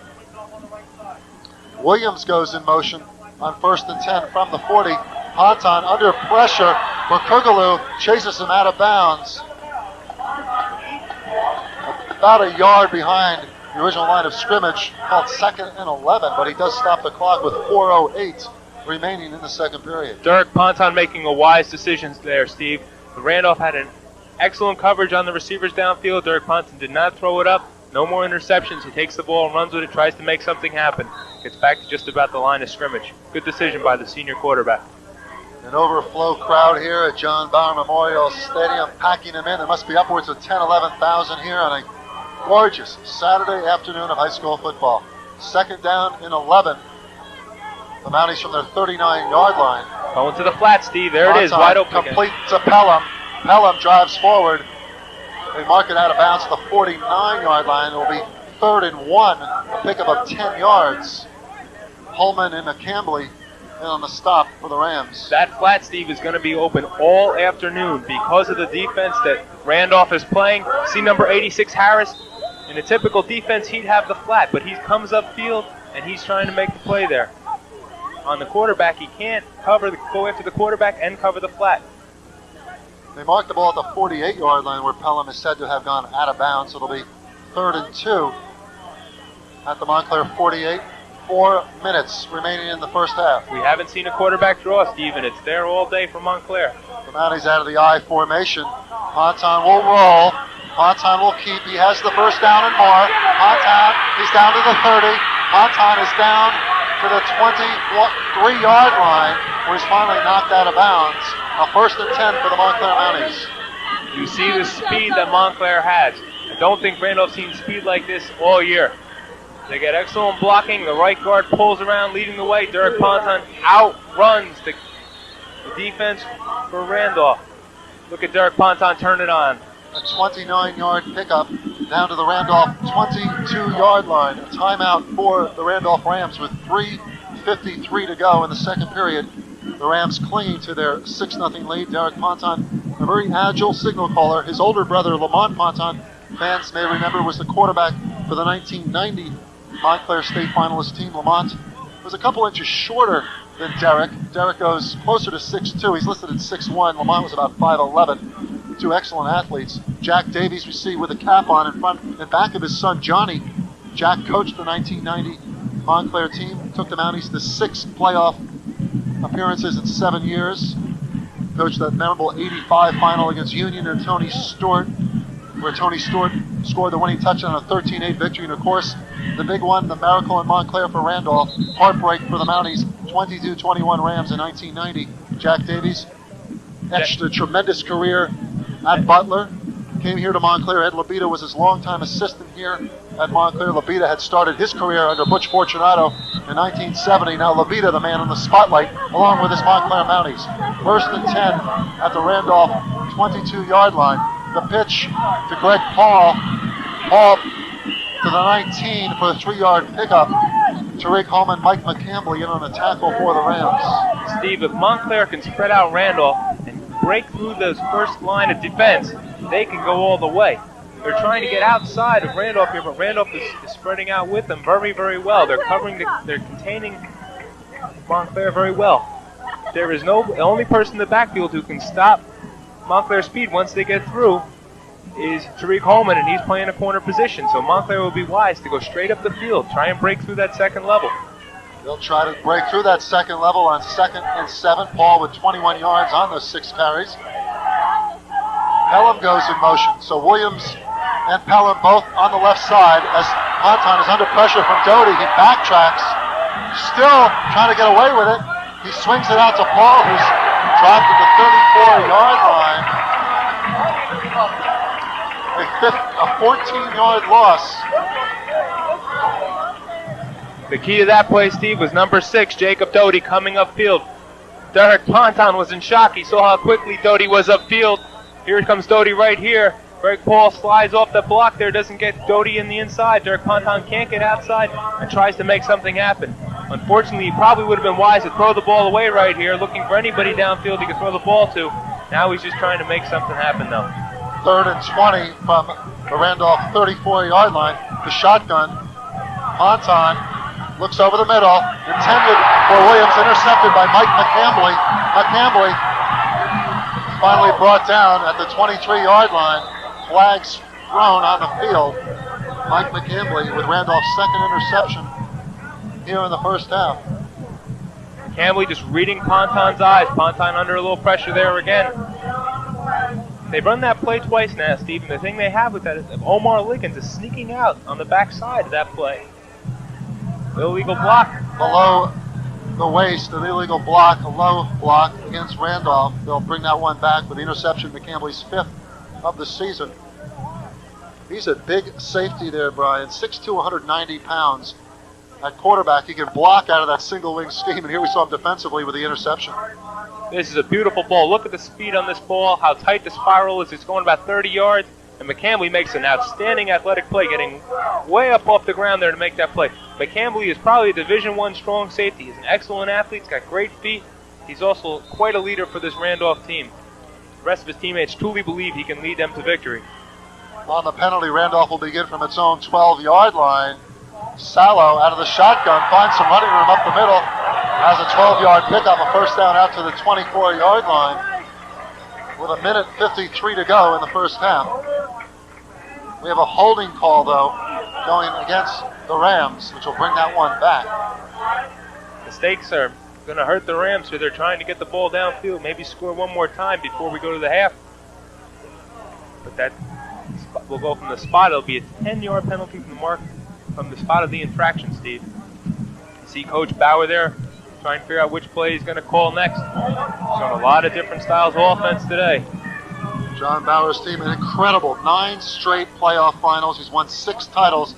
Williams goes in motion on 1st and 10 from the 40. Ponton under pressure. Merkugalu chases him out of bounds. About a yard behind the original line of scrimmage, called 2nd and 11, but he does stop the clock with 4:08 remaining in the second period. Derek Ponton making a wise decision there, Steve. Randolph had a excellent coverage on the receivers downfield. Derek Ponton did not throw it up. No more interceptions. He takes the ball and runs with it, tries to make something happen. Gets back to just about the line of scrimmage. Good decision by the senior quarterback. An overflow crowd here at John Bauer Memorial Stadium, packing them in. There must be upwards of 10, 11,000 here on a gorgeous Saturday afternoon of high school football. Second down and 11. The Mounties from their 39-yard line. Going to the flat, Steve. There it is, wide open. Complete to Pelham. Pelham drives forward. They mark it out of bounds to the 49-yard line. It will be 3rd and 1, a pickup of 10 yards. Holman and McCambly in on the stop for the Rams. That flat, Steve, is going to be open all afternoon because of the defense that Randolph is playing. See number 86, Harris. In a typical defense, he'd have the flat, but he comes upfield and he's trying to make the play there. On the quarterback, he can't go after the quarterback and cover the flat. They mark the ball at the 48-yard line where Pelham is said to have gone out of bounds. It'll be 3rd and 2 at the Montclair 48. 4 minutes remaining in the first half. We haven't seen a quarterback draw, Steve, and it's there all day for Montclair. The Mounties out of the I formation. Ponton will roll. Ponton will keep. He has the first down and more. Ponton, he's down to the 30. Ponton is down to the 23-yard line where he's finally knocked out of bounds. A 1st and 10 for the Montclair Mounties. You see the speed that Montclair has. I don't think Randolph's seen speed like this all year. They get excellent blocking. The right guard pulls around, leading the way. Derek Ponton outruns the defense for Randolph. Look at Derek Ponton turn it on. A 29-yard pickup down to the Randolph 22-yard line. A timeout for the Randolph Rams with 3:53 to go in the second period. The Rams clinging to their 6-0 lead. Derek Ponton, a very agile signal caller. His older brother, Lamont Ponton, fans may remember, was the quarterback for the 1990 Montclair State finalist team. Lamont was a couple inches shorter than Derek. Derek goes closer to 6'2". He's listed at 6'1". Lamont was about 5'11". Two excellent athletes. Jack Davies we see with a cap on in front and back of his son Johnny. Jack coached the 1990 Montclair team, took the Mounties to 6 playoff appearances in 7 years. Coached that memorable 85 final against Union and Tony Stewart, where Tony Stewart scored the winning touchdown on a 13-8 victory. And of course, the big one, the miracle in Montclair for Randolph. Heartbreak for the Mounties, 22-21 Rams in 1990. Jack Davies etched a tremendous career at Butler. Came here to Montclair. Ed Labita was his longtime assistant here at Montclair. Labita had started his career under Butch Fortunato in 1970. Now Labita, the man in the spotlight, along with his Montclair Mounties. 1st and 10 at the Randolph 22-yard line. The pitch to Greg Paul. Paul to the 19 for a 3-yard pickup. Tariq Holman, Mike McCambly in on a tackle for the Rams. Steve, if Montclair can spread out Randolph and break through those first line of defense, they can go all the way. They're trying to get outside of Randolph here, but Randolph is spreading out with them very, very well. They're they're containing Montclair very well. There is the only person in the backfield who can stop Montclair's speed once they get through is Tariq Holman, and he's playing a corner position. So Montclair will be wise to go straight up the field, try and break through that second level. They'll try to break through that second level on 2nd and 7. Paul with 21 yards on those 6 carries. Pelham goes in motion. So Williams and Pelham both on the left side as Ponton is under pressure from Doty. He backtracks, still trying to get away with it. He swings it out to Paul, who's dropped at the 34-yard line. A 14-yard loss. The key to that play, Steve, was number 6, Jacob Doty, coming upfield. Derek Ponton was in shock. He saw how quickly Doty was upfield. Here comes Doty right here. Greg Paul slides off the block there, doesn't get Doty in the inside. Derek Ponton can't get outside and tries to make something happen. Unfortunately, he probably would have been wise to throw the ball away right here, looking for anybody downfield he could throw the ball to. Now he's just trying to make something happen, though. 3rd and 20 from the Randolph 34-yard line. The shotgun. Ponton looks over the middle. Intended for Williams. Intercepted by Mike McCambly. McCambly finally brought down at the 23-yard line. Flags thrown on the field. Mike McCambly with Randolph's 2nd interception here in the first half. McCambly just reading Ponton's eyes. Ponton under a little pressure there again. They've run that play twice now, Steve, and the thing they have with that is Omar Liggins is sneaking out on the backside of that play. Illegal block. Below the waist, an illegal block, a low block against Randolph. They'll bring that one back with the interception, McCambly's 5th of the season. He's a big safety there, Brian. 6'2", 190 pounds. At quarterback, he can block out of that single wing scheme, and here we saw him defensively with the interception. This is a beautiful ball. Look at the speed on this ball, how tight the spiral is. It's going about 30 yards, and McCambly makes an outstanding athletic play, getting way up off the ground there to make that play. McCambly is probably a Division I strong safety. He's an excellent athlete. He's got great feet. He's also quite a leader for this Randolph team. The rest of his teammates truly believe he can lead them to victory. On the penalty, Randolph will begin from its own 12-yard line. Sallow out of the shotgun finds some running room up the middle. Has a 12-yard pickup, a first down out to the 24-yard line with 1:53 to go in the first half. We have a holding call, though, going against the Rams, which will bring that one back. Mistakes are going to hurt the Rams, so they're trying to get the ball downfield, maybe score one more time before we go to the half. But that will go from the spot. It'll be a 10-yard penalty from the mark, from the spot of the infraction, Steve. You see Coach Bauer there trying to figure out which play he's going to call next. He's on a lot of different styles of offense today. John Bauer's team, an incredible 9 straight playoff finals. He's won 6 titles,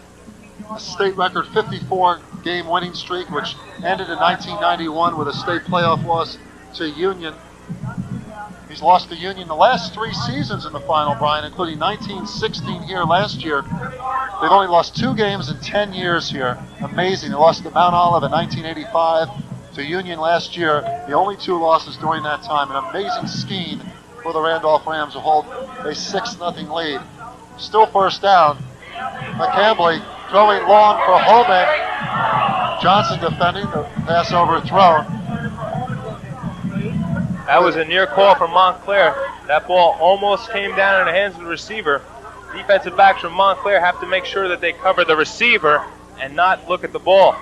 a state record 54-game winning streak, which ended in 1991 with a state playoff loss to Union. He's lost to Union the last 3 seasons in the final, Brian, including 1916 here last year. They've only lost 2 games in 10 years here. Amazing. They lost to Mount Olive in 1985, to Union last year. The only 2 losses during that time. An amazing scheme for the Randolph Rams to hold a 6-0 lead. Still first down. McCambly throwing long for Holman. Johnson defending, the pass overthrown. That was a near call from Montclair. That ball almost came down in the hands of the receiver. Defensive backs from Montclair have to make sure that they cover the receiver and not look at the ball.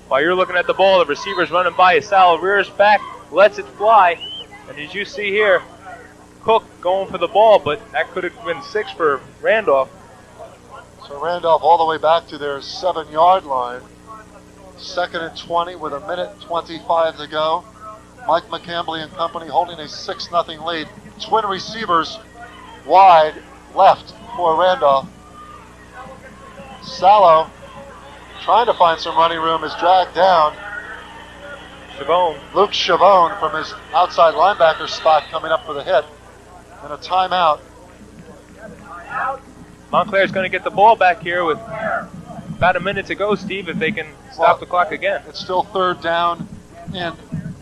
While you're looking at the ball, the receiver's running by you. Sal rears back, lets it fly. And as you see here, Cook going for the ball, but that could have been 6 for Randolph. So Randolph all the way back to their 7-yard line. 2nd and 20 with 1:25 to go. Mike McCambly and company holding a 6-0 lead. Twin receivers wide left for Randolph. Sallow trying to find some running room is dragged down. Luke Chavone from his outside linebacker spot coming up for the hit. And a timeout. Montclair's going to get the ball back here with about a minute to go, Steve, if they can stop the clock again. It's still 3rd down and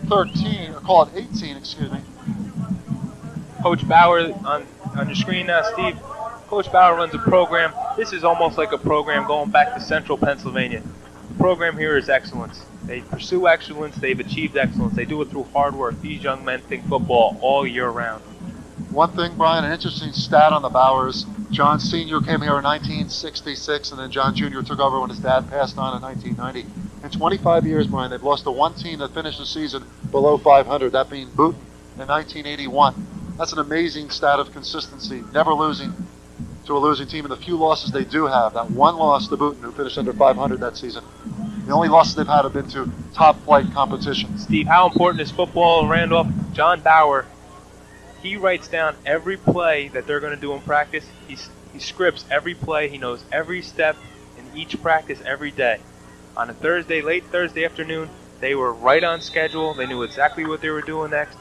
13, or call it 18, excuse me. Coach Bauer on your screen now, Steve. Coach Bauer runs a program. This is almost like a program going back to central Pennsylvania. The program here is excellence. They pursue excellence. They've achieved excellence. They do it through hard work. These young men think football all year round. One thing, Brian, an interesting stat on the Bauers. John Sr. came here in 1966, and then John Jr. took over when his dad passed on in 1990. In 25 years, Brian, they've lost to one team that finished the season below 500, that being Boonton in 1981. That's an amazing stat of consistency, never losing to a losing team, and the few losses they do have, that one loss to Boonton, who finished under 500 that season. The only losses they've had have been to top-flight competition. Steve, how important is football in Randolph? John Bauer, he writes down every play that they're going to do in practice. He scripts every play. He knows every step in each practice every day. On a Thursday, late Thursday afternoon, they were right on schedule. They knew exactly what they were doing next.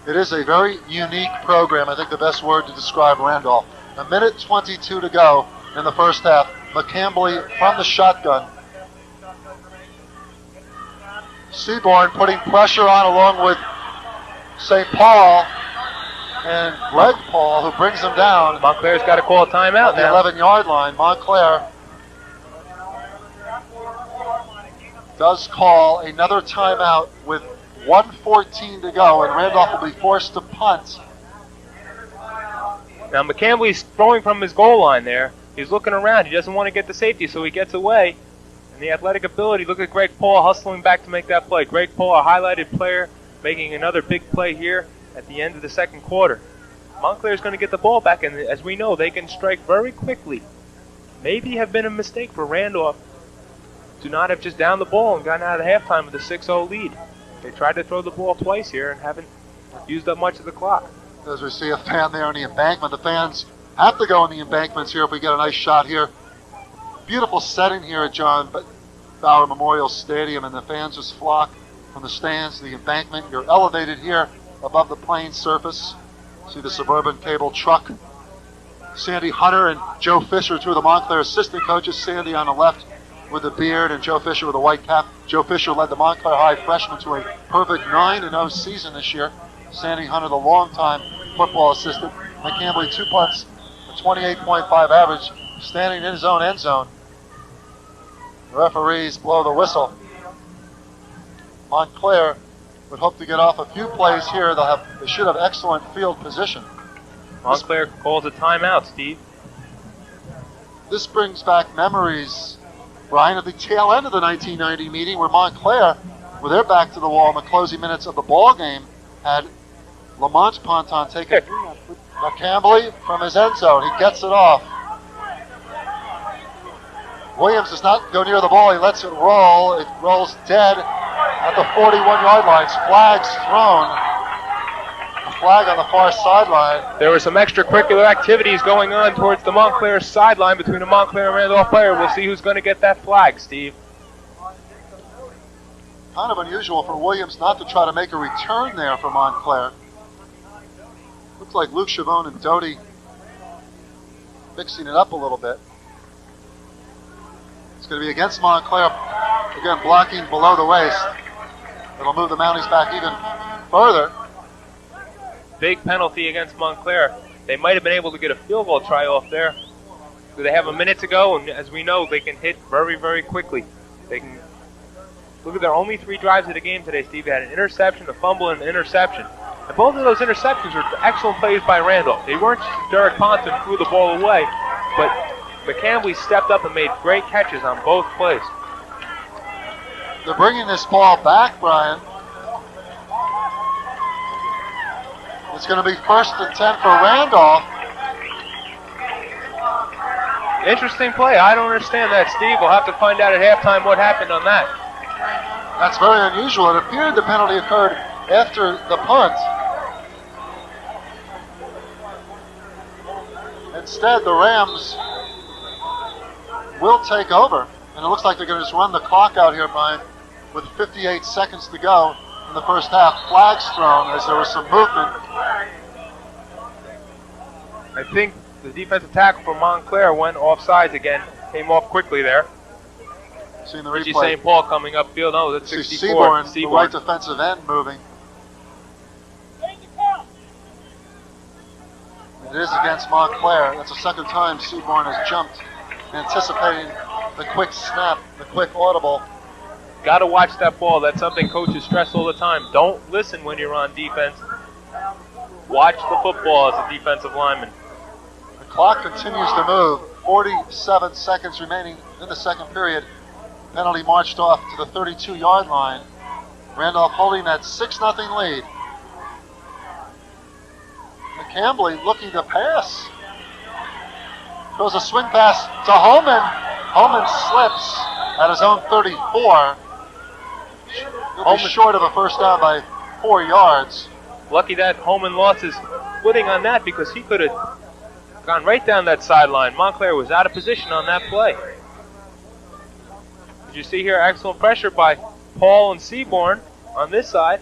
It is a very unique program. I think the best word to describe Randolph. 1:22 to go in the first half. McCambly from the shotgun. Seaborn putting pressure on along with St. Paul and Greg Paul, who brings them down. Montclair's got to call a timeout now. The 11-yard line. Montclair does call another timeout with 1:14 to go, and Randolph will be forced to punt. Now McCambly's throwing from his goal line there. He's looking around. He doesn't want to get the safety, so he gets away. And the athletic ability, look at Greg Paul hustling back to make that play. Greg Paul, a highlighted player, making another big play here at the end of the second quarter. Montclair's going to get the ball back, and as we know, they can strike very quickly. Maybe have been a mistake for Randolph to not have just downed the ball and gotten out of halftime with a 6-0 lead. They tried to throw the ball twice here and haven't used up much of the clock. As we see a fan there on the embankment, the fans have to go on the embankments here if we get a nice shot here. Beautiful setting here at John Bauer Memorial Stadium, and the fans just flock from the stands to the embankment. You're elevated here above the plane surface. See the suburban cable truck. Sandy Hunter and Joe Fisher, two of the Montclair assistant coaches. Sandy on the left with the beard and Joe Fisher with a white cap. Joe Fisher led the Montclair High freshmen to a perfect 9-0 season this year. Sandy Hunter, the longtime football assistant. McCambly, 2 punts, a 28.5 average, standing in his own end zone. The referees blow the whistle. Montclair would hope to get off a few plays here. They should have excellent field position. Montclair calls a timeout, Steve. This brings back memories, Brian, of the tail end of the 1990 meeting where Montclair, with their back to the wall in the closing minutes of the ball game, had Lamont Ponton take a McCambly from his end zone. He gets it off. Williams does not go near the ball. He lets it roll. It rolls dead at the 41-yard line. Flags thrown. A flag on the far sideline. There were some extracurricular activities going on towards the Montclair sideline between the Montclair and Randolph player. We'll see who's going to get that flag, Steve. Kind of unusual for Williams not to try to make a return there for Montclair. Looks like Luke Chavone and Doty fixing it up a little bit. It's going to be against Montclair. Again, blocking below the waist. It'll move the Mounties back even further. Big penalty against Montclair. They might have been able to get a field goal try off there. So they have a minute to go, and as we know, they can hit very, very quickly. They can look at their only 3 drives of the game today, Steve. They had an interception, a fumble, and an interception. And both of those interceptions were excellent plays by Randolph. They weren't just Derek Ponton threw the ball away, but McCambly stepped up and made great catches on both plays. They're bringing this ball back, Brian. It's going to be 1st and 10 for Randolph. Interesting play. I don't understand that, Steve. We'll have to find out at halftime what happened on that. That's very unusual. It appeared the penalty occurred after the punt. Instead, the Rams will take over. And it looks like they're going to just run the clock out here, Brian, with 58 seconds to go in the first half. Flags thrown as there was some movement. I think the defensive tackle for Montclair went offsides again. Came off quickly there. Seeing the replay. Reggie St. Paul coming upfield. No, that's 64. Seaborn, the right defensive end, moving. It is against Montclair. That's the second time Seaborn has jumped, anticipating the quick snap, the quick audible. Got to watch that ball. That's something coaches stress all the time. Don't listen when you're on defense. Watch the football as a defensive lineman. The clock continues to move. 47 seconds remaining in the second period. Penalty marched off to the 32-yard line. Randolph holding that 6-0 lead. McCambly looking to pass. Throws a swing pass to Holman. Holman slips at his own 34. He'll be short of a first down by 4 yards. Lucky that Holman lost his footing on that because he could have gone right down that sideline. Montclair was out of position on that play. Did you see here excellent pressure by Paul and Seaborn on this side?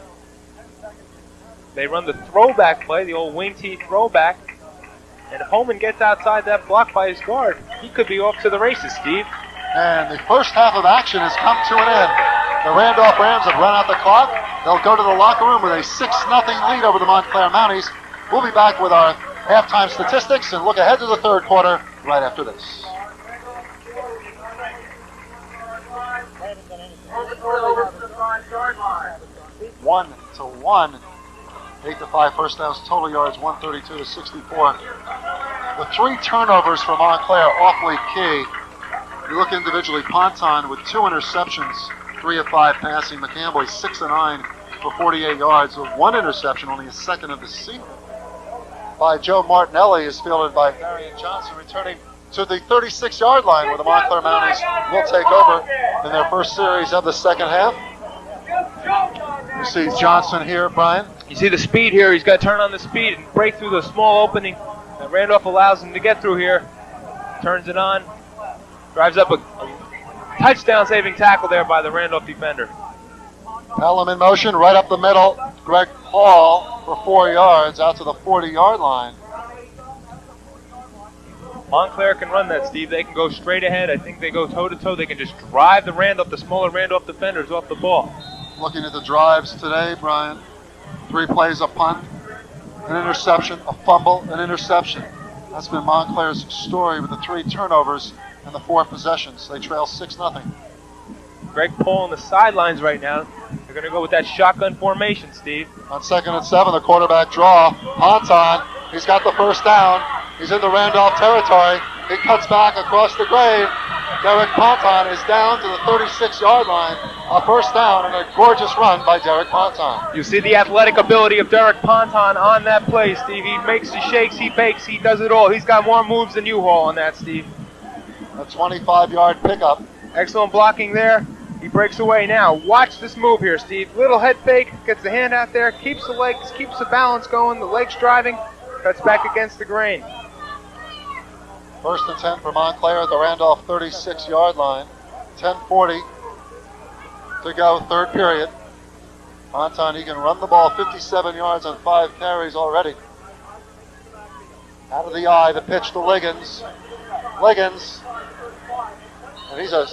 They run the throwback play, the old wing tee throwback, and Holman gets outside that block by his guard. He could be off to the races, Steve. And the first half of action has come to an end. The Randolph Rams have run out the clock. They'll go to the locker room with a 6-0 lead over the Montclair Mounties. We'll be back with our halftime statistics and look ahead to the third quarter right after this. One to one. 8-5 first downs, total yards 132 to 64. The 3 turnovers for Montclair awfully key. You look individually, Ponton with 2 interceptions, 3 of 5 passing. McCambly 6 of 9 for 48 yards with 1 interception, only his second of the season. by Joe Martinelli is fielded by Darian Johnson, returning to the 36-yard line where the Montclair Mounties will take over in their first series of the second half. You see Johnson here, Brian. You see the speed here. He's got to turn on the speed and break through the small opening that Randolph allows him to get through here. Turns it on. Drives up a touchdown-saving tackle there by the Randolph defender. Pelham in motion, right up the middle. Greg Paul for 4 yards out to the 40-yard line. Montclair can run that, Steve. They can go straight ahead. I think they go toe-to-toe. They can just drive the smaller Randolph defenders off the ball. Looking at the drives today, Brian. 3 plays, a punt, an interception, a fumble, an interception. That's been Montclair's story with the 3 turnovers and the 4 possessions. They trail 6-0. Greg Paul on the sidelines right now. They're going to go with that shotgun formation, Steve. On 2nd and 7, the quarterback draw. Ponton, he's got the first down. He's in the Randolph territory. He cuts back across the grave. Derek Ponton is down to the 36-yard line. A first down and a gorgeous run by Derek Ponton. You see the athletic ability of Derek Ponton on that play, Steve. He makes, he shakes, he bakes, he does it all. He's got more moves than U-Haul on that, Steve. A 25-yard pickup. Excellent blocking there. He breaks away now. Watch this move here, Steve. Little head fake, gets the hand out there, keeps the legs, keeps the balance going, the legs driving, cuts back against the grain. First and 10 for Montclair at the Randolph 36-yard line. 10:40 to go, third period. Ponton, he can run the ball 57 yards on 5 carries already. Out of the eye, the pitch to Liggins. Liggins, and he's a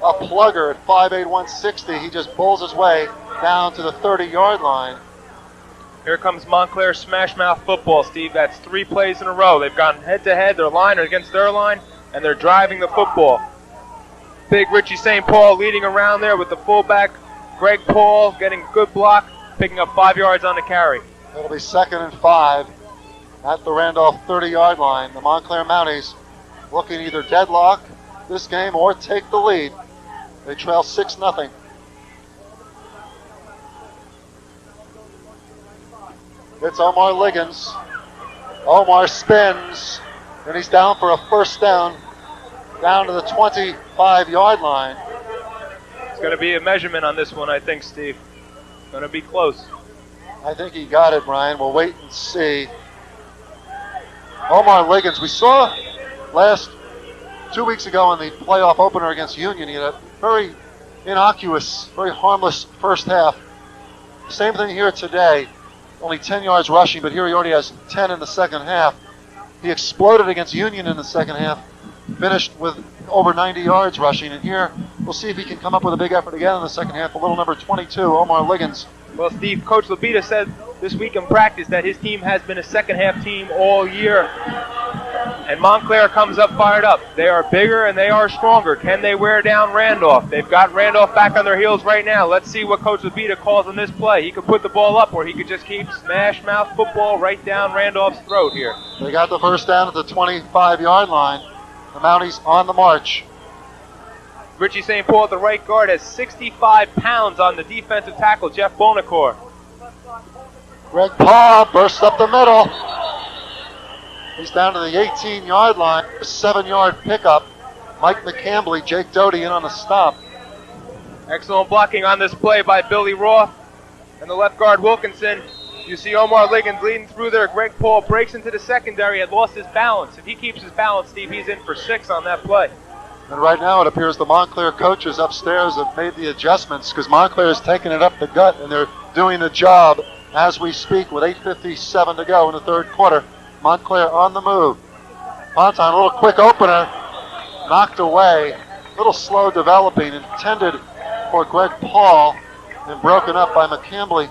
plugger at 5'8", 160. He just bowls his way down to the 30-yard line. Here comes Montclair smash mouth football, Steve. That's 3 plays in a row. They've gone head-to-head, their line against their line, and they're driving the football. Big Richie St. Paul leading around there with the fullback, Greg Paul, getting a good block, picking up 5 yards on the carry. It'll be 2nd and 5 at the Randolph 30-yard line. The Montclair Mounties looking either deadlock this game or take the lead. They trail 6-0. It's Omar Liggins. Omar spins, and he's down for a first down, down to the 25-yard line. It's going to be a measurement on this one, I think, Steve. Going to be close. I think he got it, Brian. We'll wait and see. Omar Liggins, we saw 2 weeks ago in the playoff opener against Union, he had a very innocuous, very harmless first half. Same thing here today. Only 10 yards rushing, but here he already has 10 in the second half. He exploded against Union in the second half, finished with over 90 yards rushing, and here we'll see if he can come up with a big effort again in the second half. A little number 22, Omar Liggins. Well, Steve, Coach Labita said this week in practice that his team has been a second-half team all year. And Montclair comes up fired up. They are bigger and they are stronger. Can they wear down Randolph? They've got Randolph back on their heels right now. Let's see what Coach Labita calls on this play. He could put the ball up or he could just keep smash-mouth football right down Randolph's throat here. They got the first down at the 25-yard line. The Mounties on the march. Richie St. Paul at the right guard has 65 pounds on the defensive tackle, Jeff Bonacore. Greg Paul bursts up the middle. He's down to the 18-yard line. A 7-yard pickup. Mike McCambly, Jake Doty in on the stop. Excellent blocking on this play by Billy Roth and the left guard Wilkinson. You see Omar Liggins leading through there. Greg Paul breaks into the secondary, had lost his balance. If he keeps his balance, Steve, he's in for 6 on that play. And right now it appears the Montclair coaches upstairs have made the adjustments because Montclair is taking it up the gut and they're doing the job as we speak with 8:57 to go in the third quarter. Montclair on the move. Ponton, a little quick opener, knocked away. A little slow developing, intended for Greg Paul and broken up by McCambly.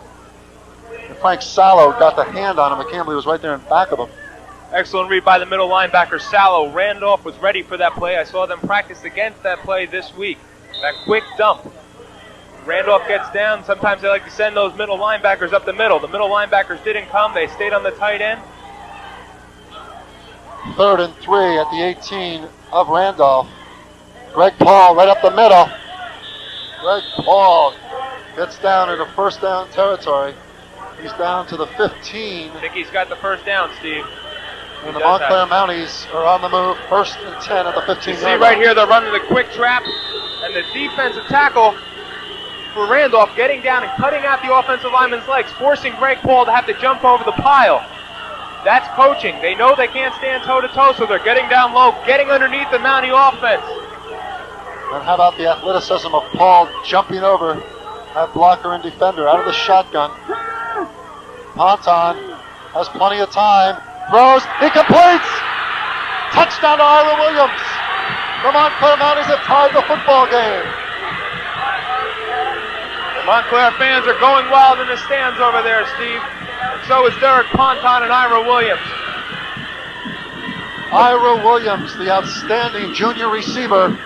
And Frank Sallow got the hand on him. McCambly was right there in back of him. Excellent read by the middle linebacker, Sallow. Randolph was ready for that play. I saw them practice against that play this week. That quick dump. Randolph gets down. Sometimes they like to send those middle linebackers up the middle. The middle linebackers didn't come. They stayed on the tight end. 3rd and 3 at the 18 of Randolph. Greg Paul right up the middle. Greg Paul gets down into first down territory. He's down to the 15. I think he's got the first down, Steve. And the Montclair Mounties are on the move. 1st and 10 at the 15 You see right here, they're running the quick trap, and the defensive tackle for Randolph getting down and cutting out the offensive lineman's legs, forcing Greg Paul to have to jump over the pile. That's coaching. They know they can't stand toe-to-toe, so they're getting down low, getting underneath the Mountie offense. And how about the athleticism of Paul jumping over that blocker and defender out of the shotgun. Ponton has plenty of time. Throws. He completes. Touchdown to Ira Williams. The Montclair Mounties have tied the football game. The Montclair fans are going wild in the stands over there, Steve. And so is Derek Ponton and Ira Williams. Ira Williams, the outstanding junior receiver.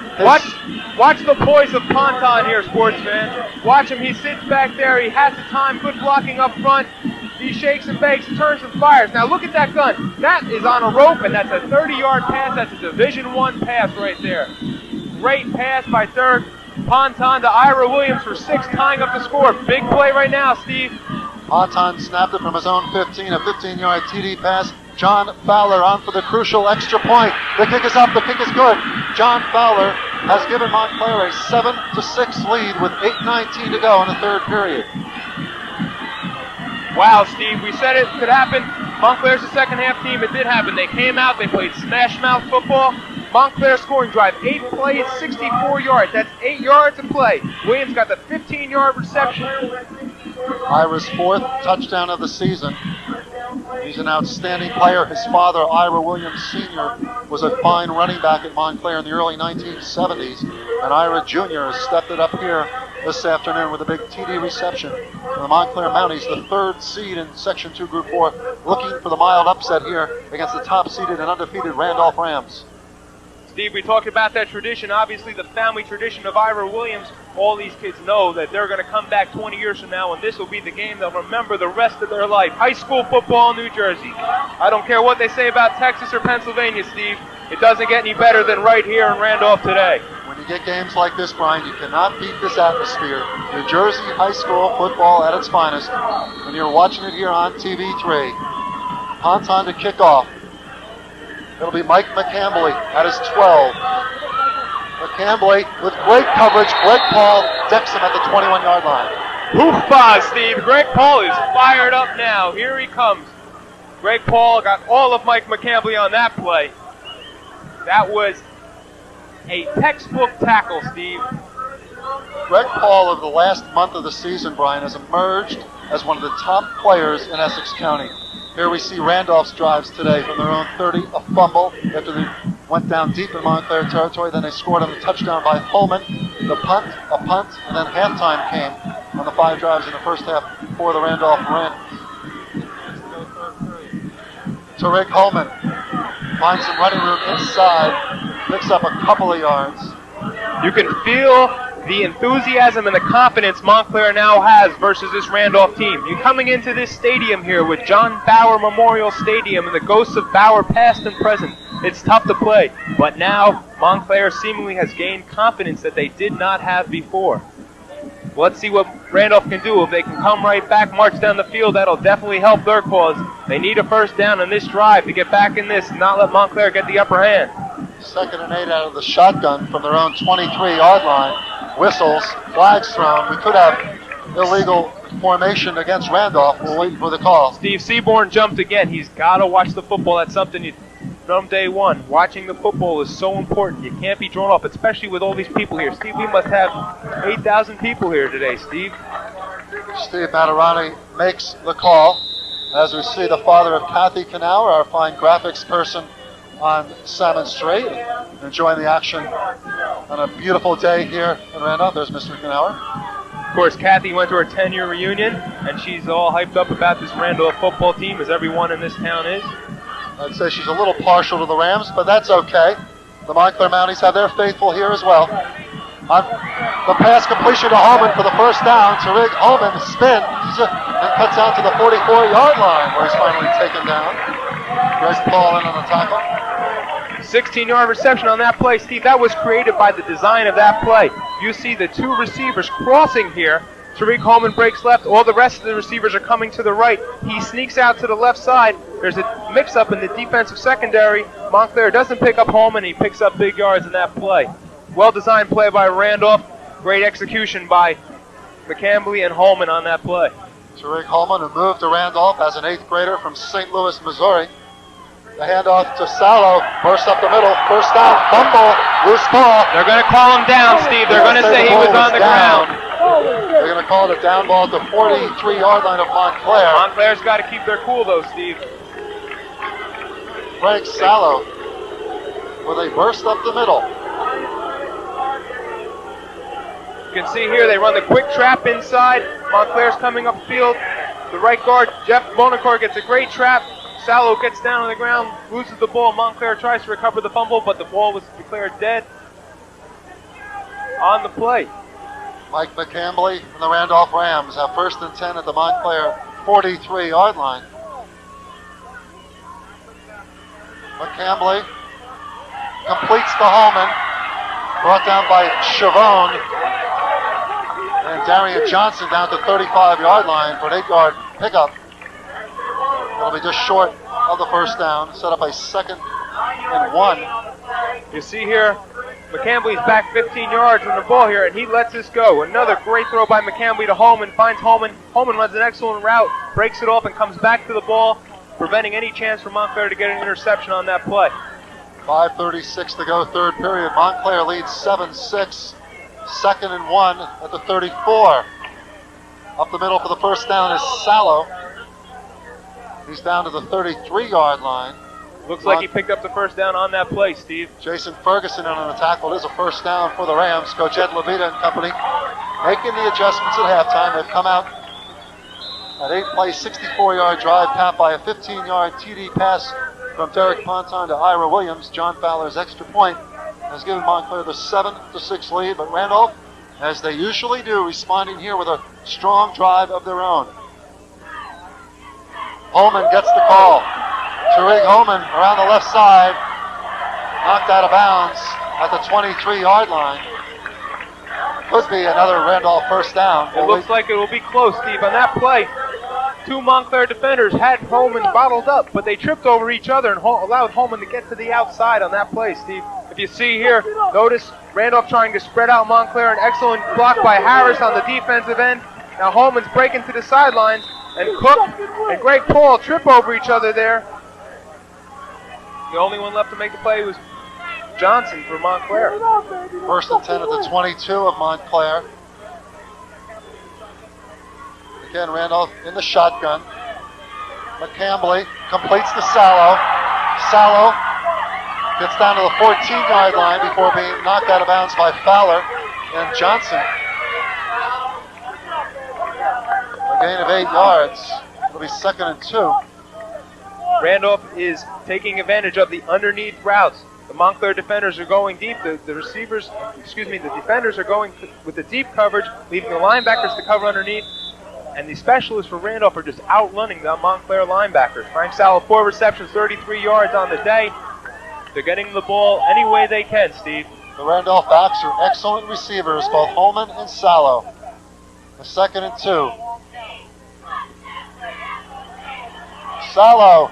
Watch the poise of Ponton here, sports fans. Watch him. He sits back there. He has the time. Good blocking up front. He shakes and bakes, turns and fires. Now look at that gun. That is on a rope, and that's a 30-yard pass. That's a Division I pass right there. Great pass by Derek Ponton to Ira Williams for 6, tying up the score. Big play right now, Steve. Ponton snapped it from his own 15, a 15-yard TD pass. John Fowler on for the crucial extra point. The kick is up. The kick is good. John Fowler has given Montclair a 7-6 lead with 8:19 to go in the third period. Wow, Steve, we said it could happen. Montclair's a second half team. It did happen. They came out. They played smash mouth football. Montclair scoring drive, 8 plays, 64 yards. That's 8 yards to play. Williams got the 15-yard reception. Ira's 4th touchdown of the season. He's an outstanding player. His father, Ira Williams Sr., was a fine running back at Montclair in the early 1970s. And Ira Jr. has stepped it up here this afternoon with a big TD reception. And the Montclair Mounties, the 3rd seed in Section 2, Group 4, looking for the mild upset here against the top-seeded and undefeated Randolph Rams. Steve, we talked about that tradition, obviously the family tradition of Ira Williams. All these kids know that they're going to come back 20 years from now, and this will be the game they'll remember the rest of their life. High school football in New Jersey. I don't care what they say about Texas or Pennsylvania, Steve. It doesn't get any better than right here in Randolph today. When you get games like this, Brian, you cannot beat this atmosphere. New Jersey high school football at its finest, and you're watching it here on TV3. Ponton to kick off. It'll be Mike McCambly at his 12. McCambly with great coverage. Greg Paul decks him at the 21-yard line. Hoofah, Steve. Greg Paul is fired up now. Here he comes. Greg Paul got all of Mike McCambly on that play. That was a textbook tackle, Steve. Greg Paul, over the last month of the season, Brian, has emerged as one of the top players in Essex County. Here we see Randolph's drives today from their own 30, a fumble after they went down deep in Montclair territory. Then they scored on the touchdown by Holman. The punt, a punt, and then halftime came on the 5 drives in the first half for the Randolph Rams. Tariq Holman finds some running room inside, picks up a couple of yards. You can feel the enthusiasm and the confidence Montclair now has versus this Randolph team. You're coming into this stadium here with John Bauer Memorial Stadium and the ghosts of Bauer past and present. It's tough to play, but now Montclair seemingly has gained confidence that they did not have before. Let's see what Randolph can do. If they can come right back, march down the field, that'll definitely help their cause. They need a first down on this drive to get back in this and not let Montclair get the upper hand. 2nd and 8 out of the shotgun from their own 23-yard line. Whistles, flags thrown. We could have illegal formation against Randolph. We're waiting for the call. Steve Seaborn jumped again. He's got to watch the football. That's something from day one. Watching the football is so important. You can't be drawn off, especially with all these people here. Steve, we must have 8,000 people here today, Steve. Steve Matarani makes the call. As we see the father of Kathy Knauer, our fine graphics person on Salmon Street, enjoying the action on a beautiful day here in Randolph. There's Mr. Knauer. Of course, Kathy went to her 10-year reunion, and she's all hyped up about this Randolph football team, as everyone in this town is. I'd say she's a little partial to the Rams, but that's okay. The Montclair Mounties have their faithful here as well. On the pass completion to Holman for the first down. Tariq Holman spins and cuts out to the 44-yard line, where he's finally taken down. Greg Paul in on the tackle. 16-yard reception on that play. Steve, that was created by the design of that play. You see the 2 receivers crossing here, Tariq Holman breaks left. All the rest of the receivers are coming to the right. He sneaks out to the left side. There's a mix-up in the defensive secondary. Montclair doesn't pick up Holman. He picks up big yards in that play. Well-designed play by Randolph. Great execution by McCambly and Holman on that play. Tariq Holman, who moved to Randolph as an 8th grader from St. Louis, Missouri. The handoff to Sallow, burst up the middle, first down, fumble, loose ball. They're going to call him down, Steve. They're going to say he was on the ground. They're going to call it a down ball at the 43-yard line of Montclair. Montclair's got to keep their cool, though, Steve. Frank Sallow with a burst up the middle. You can see here they run the quick trap inside. Montclair's coming upfield. The right guard, Jeff Bonacore, gets a great trap. Sallow gets down on the ground, loses the ball. Montclair tries to recover the fumble, but the ball was declared dead on the play. Mike McCambly and the Randolph Rams have 1st and 10 at the Montclair 43-yard line. McCambly completes the Holman, brought down by Chavone, and Darian Johnson down to 35-yard line for an 8-yard pickup. It'll be just short of the first down, set up a 2nd and 1. You see here, McCambly's back 15 yards on the ball here, and he lets this go. Another great throw by McCambly to Holman, finds Holman. Holman runs an excellent route, breaks it off, and comes back to the ball, preventing any chance for Montclair to get an interception on that play. 5:36 to go, 3rd period. Montclair leads 7-6. 2nd and 1 at the 34. Up the middle for the first down is Sallow. He's down to the 33-yard line. Looks like he picked up the first down on that play, Steve. Jason Ferguson in on the tackle. It is a first down for the Rams. Coach Ed Levita and company making the adjustments at halftime. They've come out an 8-play, 64-yard drive capped by a 15-yard TD pass from Derek Ponton to Ira Williams. John Fowler's extra point has given Montclair the 7-6 lead, but Randolph, as they usually do, responding here with a strong drive of their own. Holman gets the call. Tariq Holman around the left side, knocked out of bounds at the 23-yard line. Could be another Randolph first down. It looks like it will be close, Steve. On that play, 2 Montclair defenders had Holman bottled up, but they tripped over each other and allowed Holman to get to the outside on that play, Steve. If you see here, notice Randolph trying to spread out Montclair. An excellent block by Harris on the defensive end. Now Holman's breaking to the sidelines, and Cook and Greg Paul trip over each other there. The only one left to make the play was Johnson for Montclair. 1st and 10 at the 22 of Montclair. Again, Randolph in the shotgun. McCambly completes to Sallow. Sallow gets down to the 14-yard line before being knocked out of bounds by Fowler and Johnson. A gain of 8 yards. It'll be 2nd and 2. Randolph is taking advantage of the underneath routes. The Montclair defenders are going deep. The defenders are going with the deep coverage, leaving the linebackers to cover underneath. And the specialists for Randolph are just outrunning the Montclair linebackers. Frank Sallow, 4 receptions, 33 yards on the day. They're getting the ball any way they can, Steve. The Randolph backs are excellent receivers, both Holman and Sallow. The 2nd and 2. Sallow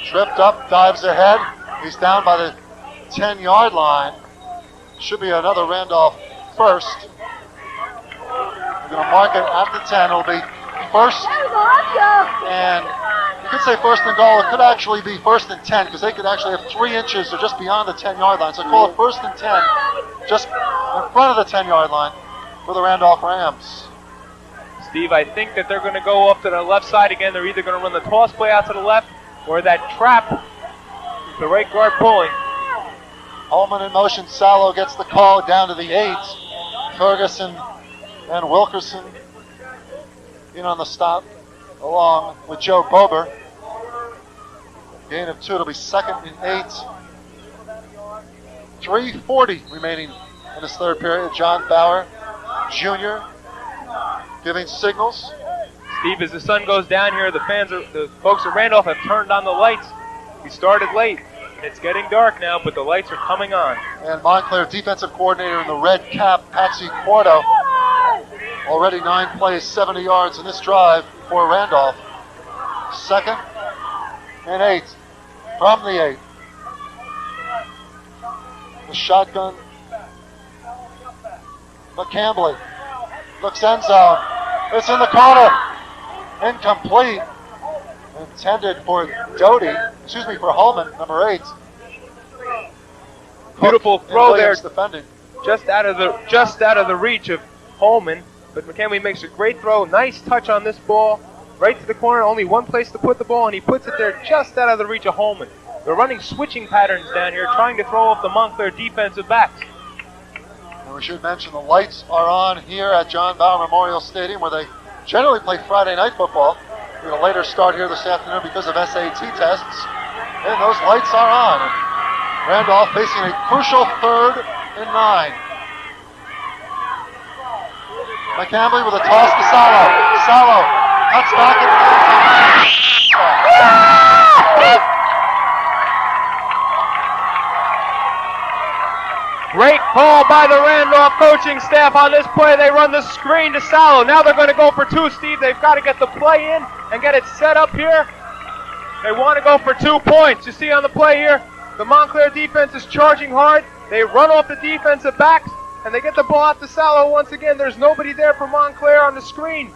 tripped up, dives ahead. He's down by the 10-yard line. Should be another Randolph first. We're going to mark it at the 10. It'll be first, and you could say first and goal. It could actually be 1st and 10 because they could actually have 3 inches or just beyond the 10-yard line. So call it 1st and 10, just in front of the 10-yard line for the Randolph Rams. Steve, I think that they're going to go off to the left side again. They're either going to run the toss play out to the left or that trap, the right guard pulling. Holman in motion. Sallow gets the call down to the 8. Ferguson and Wilkerson in on the stop along with Joe Bober. Gain of 2. It'll be 2nd and 8. 3:40 remaining in this 3rd period. John Bauer Jr. giving signals. Steve, as the sun goes down here, the folks at Randolph have turned on the lights. We started late, and it's getting dark now, but the lights are coming on. And Montclair defensive coordinator in the red cap, Patsy Quarto, Already 9 plays, 70 yards in this drive for Randolph. 2nd and 8 from the 8. The shotgun. McCambly looks end zone. It's in the corner. Incomplete. Intended for for Holman, number 8. Beautiful throw there, defending. just out of the reach of Holman. But McCambly makes a great throw. Nice touch on this ball. Right to the corner. Only one place to put the ball, and he puts it there just out of the reach of Holman. They're running switching patterns down here, trying to throw off the Montclair defensive backs. And we should mention the lights are on here at John Bauer Memorial Stadium, where they generally play Friday night football. We're going to later start here this afternoon because of SAT tests. And those lights are on. Randolph facing a crucial 3rd and 9. McCambly with a toss to Salo. Salo cuts back in the end zone. Great call by the Randolph coaching staff on this play. They run the screen to Salo. Now they're going to go for 2, Steve. They've got to get the play in and get it set up here. They want to go for 2 points. You see on the play here, the Montclair defense is charging hard. They run off the defensive backs, and they get the ball out to Salo once again. There's nobody there for Montclair on the screen.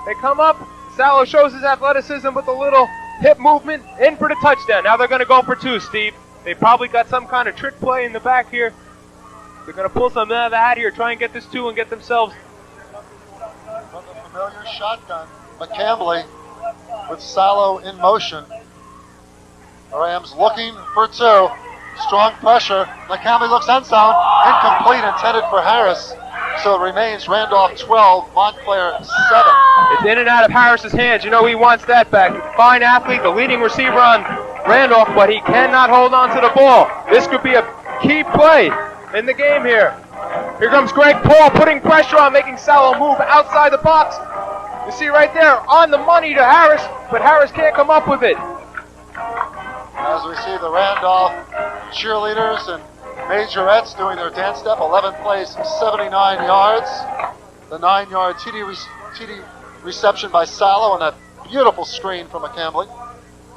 They come up. Salo shows his athleticism with a little hip movement in for the touchdown. Now they're going to go for 2, Steve. They probably got some kind of trick play in the back here. They're going to pull something out of the hat here, try and get this 2 and get themselves. From the familiar shotgun, McCambly with Salo in motion. The Rams looking for 2. Strong pressure. McCambly looks end zone. Incomplete, intended for Harris. So it remains Randolph 12, Montclair 7. It's in and out of Harris's hands. You know he wants that back. Fine athlete, the leading receiver on Randolph, but he cannot hold on to the ball. This could be a key play in the game here. Here comes Greg Paul putting pressure on, making Salo move outside the box. You see right there, on the money to Harris, but Harris can't come up with it. As we see the Randolph cheerleaders and majorettes doing their dance step, 11 plays, 79 yards. The 9-yard TD reception by Salo and that beautiful screen from McCambly.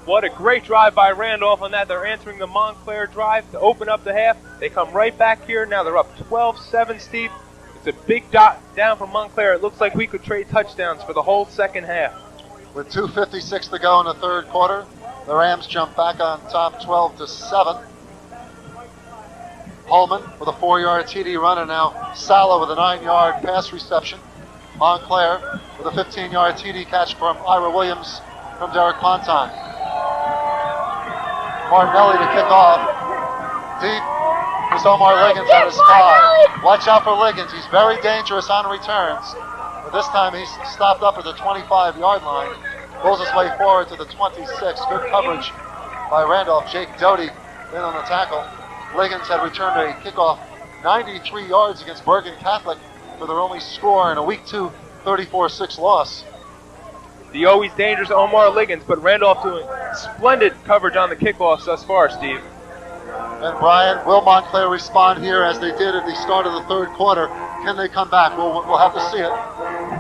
What a great drive by Randolph on that. They're answering the Montclair drive to open up the half. They come right back here. Now they're up 12-7, Steve. It's a big dot down from Montclair. It looks like we could trade touchdowns for the whole second half. With 2:56 to go in the 3rd quarter, the Rams jump back on top 12-7. Holman with a 4-yard TD run, and now Salo with a 9-yard pass reception. Montclair with a 15-yard TD catch from Ira Williams from Derek Ponton. Martinelli to kick off. Deep is Omar Liggins at his 5. Watch out for Liggins. He's very dangerous on returns. But this time he's stopped up at the 25-yard line. Pulls his way forward to the 26. Good coverage by Randolph. Jake Doty in on the tackle. Liggins had returned a kickoff 93 yards against Bergen Catholic for their only score in a Week 2 34-6 loss. The always dangerous Omar Liggins, but Randolph doing splendid coverage on the kickoffs thus far, Steve. And Brian, will Montclair respond here as they did at the start of the 3rd quarter? Can they come back? We'll have to see it.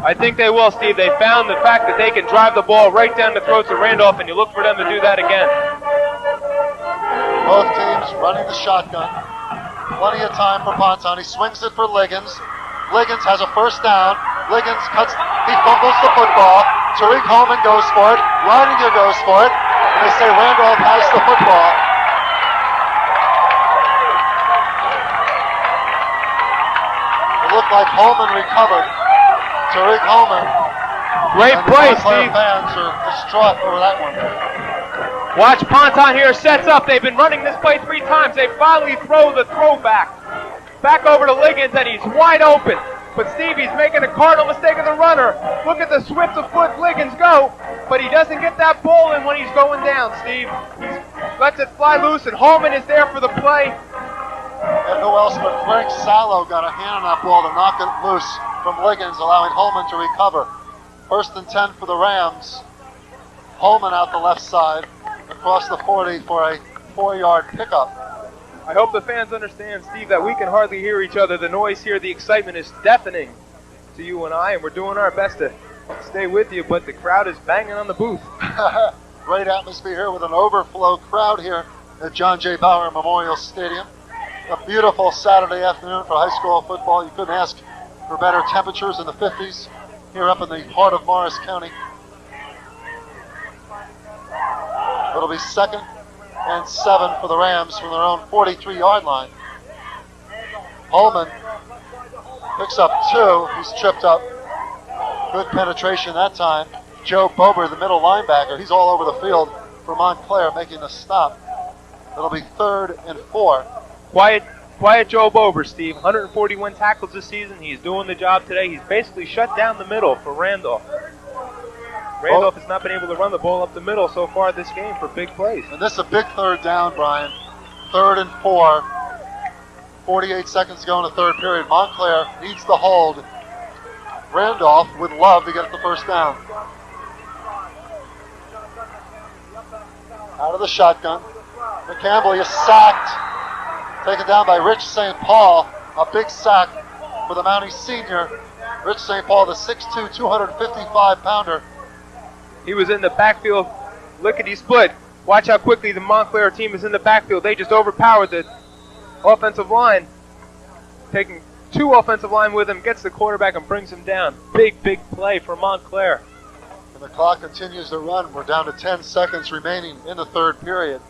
I think they will, Steve. They found the fact that they can drive the ball right down the throats of Randolph, and you look for them to do that again. Both teams running the shotgun. Plenty of time for Ponton. He swings it for Liggins. Liggins has a first down. Liggins cuts, he fumbles the football. Tariq Holman goes for it. Reininger goes for it. And they say Randolph has the football. It looked like Holman recovered. Tariq Holman. Great play, Steve. Fans are distraught over that one. Watch Ponton here, sets up. They've been running this play 3 times. They finally throw the throwback back over to Liggins, and he's wide open. But Steve, he's making a cardinal mistake of the runner. Look at the swift of foot Liggins go, but he doesn't get that ball in when he's going down, Steve. He lets it fly loose, and Holman is there for the play. And who else but Frank Salo got a hand on that ball to knock it loose from Liggins, allowing Holman to recover. 1st and 10 for the Rams. Holman out the left side, across the 40 for a 4-yard pickup. I hope the fans understand, Steve, that we can hardly hear each other. The noise here, the excitement is deafening. to you and I, and we're doing our best to stay with you, but the crowd is banging on the booth. Great atmosphere here with an overflow crowd here at John J. Bauer Memorial Stadium. A beautiful Saturday afternoon for high school football. You couldn't ask for better temperatures in the 50s here up in the heart of Morris County. It'll be 2nd and 7 for the Rams from their own 43-yard line. Holman picks up 2. He's tripped up. Good penetration that time. Joe Bober, the middle linebacker, he's all over the field for Montclair, making the stop. It'll be 3rd and 4. Quiet Joe Bober, Steve. 141 tackles this season. He's doing the job today. He's basically shut down the middle for Randolph. Randolph has not been able to run the ball up the middle so far this game for big plays. And this is a big 3rd down, Brian. 3rd and 4. 48 seconds to go in the 3rd period. Montclair needs the hold. Randolph would love to get the first down. Out of the shotgun. McCambley is sacked. Taken down by Rich St. Paul. A big sack for the Mountie senior. Rich St. Paul, the 6'2", 255-pounder. He was in the backfield, lickety-split. Watch how quickly the Montclair team is in the backfield. They just overpowered the offensive line. Taking 2 offensive line with him, gets the quarterback and brings him down. Big play for Montclair. And the clock continues to run. We're down to 10 seconds remaining in the 3rd period.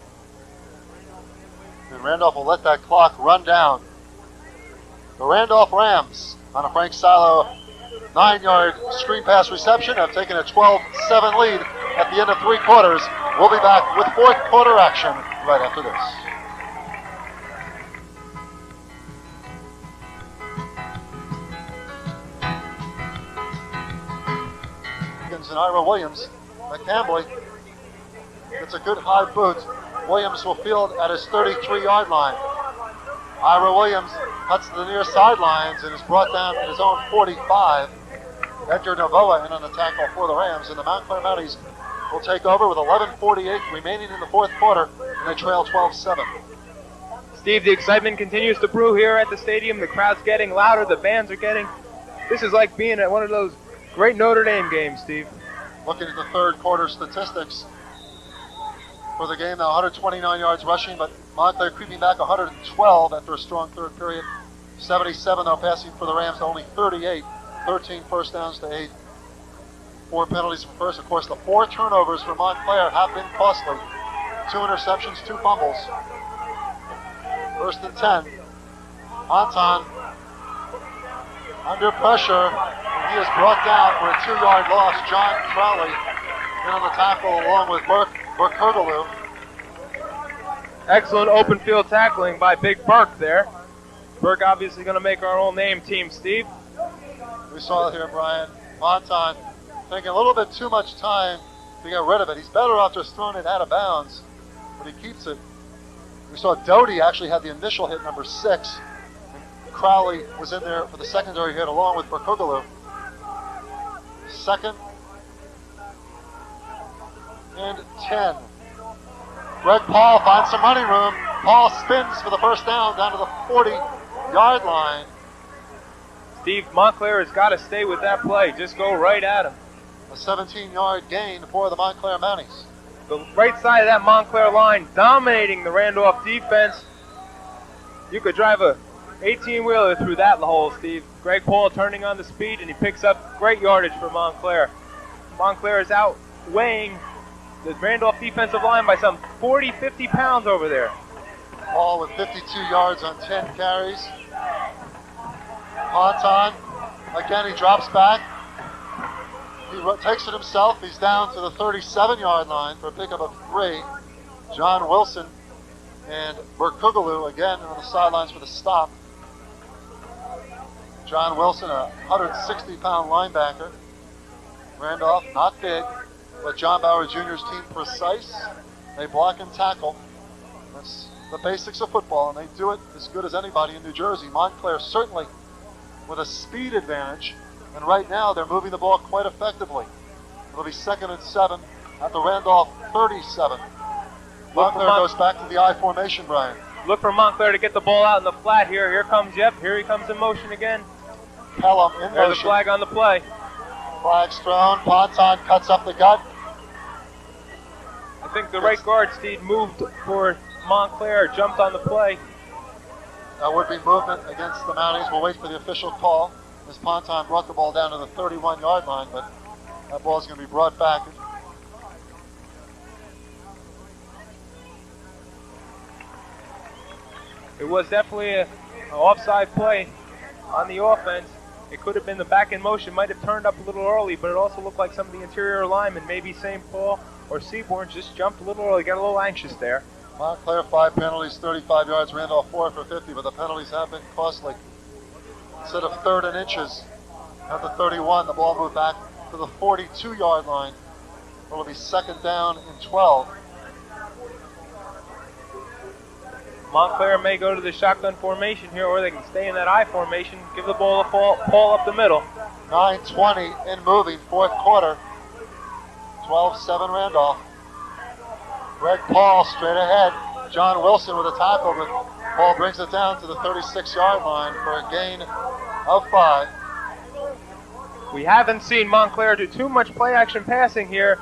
And Randolph will let that clock run down. The Randolph Rams on a Frank Salo 9-yard screen pass reception have taken a 12-7 lead at the end of 3 quarters. We'll be back with 4th quarter action right after this. And Ira Williams. McCambley gets a good high boot. Williams will field at his 33-yard line. Ira Williams cuts to the near sidelines and is brought down at his own 45. Edgar Novoa in on the tackle for the Rams, and the Montclair Mounties will take over with 11:48 remaining in the 4th quarter, and they trail 12-7. Steve, the excitement continues to brew here at the stadium. The crowd's getting louder. The bands are getting... This is like being at one of those great Notre Dame games, Steve. Looking at the 3rd quarter statistics for the game now, 129 yards rushing, but Montclair creeping back 112 after a strong 3rd period. 77 though passing for the Rams to only 38. 13 first downs to 8. 4 penalties from first. Of course, the 4 turnovers for Montclair have been costly. 2 interceptions, 2 fumbles. 1st and 10. Anton under pressure. He is brought down for a 2-yard loss. John Crowley in on the tackle along with Burke Hergelou. Excellent open field tackling by Big Burke there. Burke obviously going to make our own name team, Steve. We saw it here, Brian. Monton taking a little bit too much time to get rid of it. He's better off just throwing it out of bounds, but he keeps it. We saw Doty actually had the initial hit, number 6. And Crowley was in there for the secondary hit along with Berkugalu. 2nd and 10. Greg Paul finds some running room. Paul spins for the first down to the 40-yard line. Steve, Montclair has got to stay with that play. Just go right at him. A 17-yard gain for the Montclair Mounties. The right side of that Montclair line dominating the Randolph defense. You could drive a 18-wheeler through that hole, Steve. Greg Paul turning on the speed, and he picks up great yardage for Montclair. Montclair is outweighing the Randolph defensive line by some 40, 50 pounds over there. Paul with 52 yards on 10 carries. Ponton, again he drops back. He takes it himself. He's down to the 37-yard line for a pickup of 3. John Wilson and Berkugalu again on the sidelines for the stop. John Wilson, a 160-pound linebacker. Randolph, not big, but John Bauer Jr.'s team precise. They block and tackle. That's the basics of football, and they do it as good as anybody in New Jersey. Montclair certainly with a speed advantage, and right now they're moving the ball quite effectively. It'll be 2nd and 7 at the Randolph 37. Montclair goes back to the I formation, Brian. Look for Montclair to get the ball out in the flat here. Here comes Yep. Here he comes in motion again. Pelham in There's a motion. flag on the play. Flag's thrown. Ponton cuts up the gut. I think the right guard, Steve, moved for Montclair, jumped on the play. That would be movement against the Mounties. We'll wait for the official call. As Ponton brought the ball down to the 31-yard line, but that ball is going to be brought back. It was definitely an offside play on the offense. It could have been the back in motion, might have turned up a little early, but it also looked like some of the interior linemen, maybe St. Paul or Seabourn, just jumped a little early, got a little anxious there. Montclair 5 penalties, 35 yards. Randolph 4 for 50, but the penalties have been costly. Instead of 3rd and inches at the 31, the ball moved back to the 42-yard line. It'll be 2nd down and 12. Montclair may go to the shotgun formation here, or they can stay in that I formation, give the ball a fall up the middle. 9:20 in moving, 4th quarter. 12-7 Randolph. Greg Paul straight ahead. John Wilson with a tackle, but Paul brings it down to the 36-yard line for a gain of 5. We haven't seen Montclair do too much play action passing here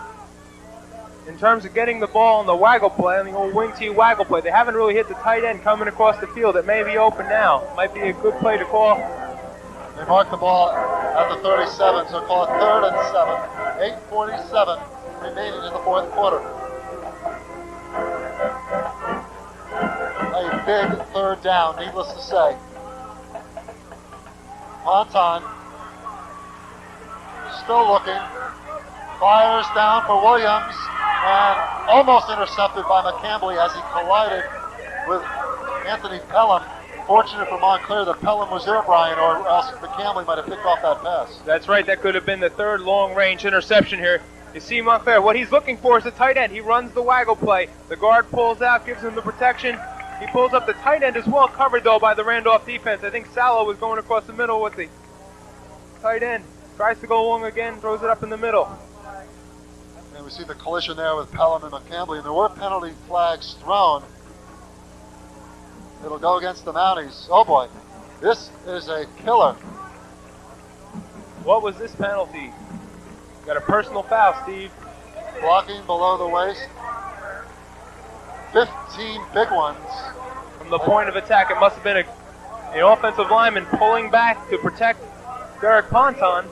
in terms of getting the ball on the waggle play, on the old wing T waggle play. They haven't really hit the tight end coming across the field. It may be open now. Might be a good play to call. They mark the ball at the 37, so call it 3rd and 7. 8:47 remaining in the 4th quarter. A big 3rd down, needless to say. Ponton still looking. Fires down for Williams and almost intercepted by McCambly as he collided with Anthony Pelham. Fortunate for Montclair that Pelham was there, Brian, or else McCambly might have picked off that pass. That's right. That could have been the 3rd long-range interception here. You see Montclair, what he's looking for is a tight end. He runs the waggle play. The guard pulls out, gives him the protection. He pulls up the tight end as well, covered though by the Randolph defense. I think Sallow was going across the middle with the tight end. Tries to go long again, throws it up in the middle. And we see the collision there with Pelham and McCambly, and there were penalty flags thrown. It'll go against the Mounties. Oh boy, this is a killer. What was this penalty? Got a personal foul, Steve. Blocking below the waist. 15 big ones. From the point of attack, it must have been an offensive lineman pulling back to protect Derek Ponton.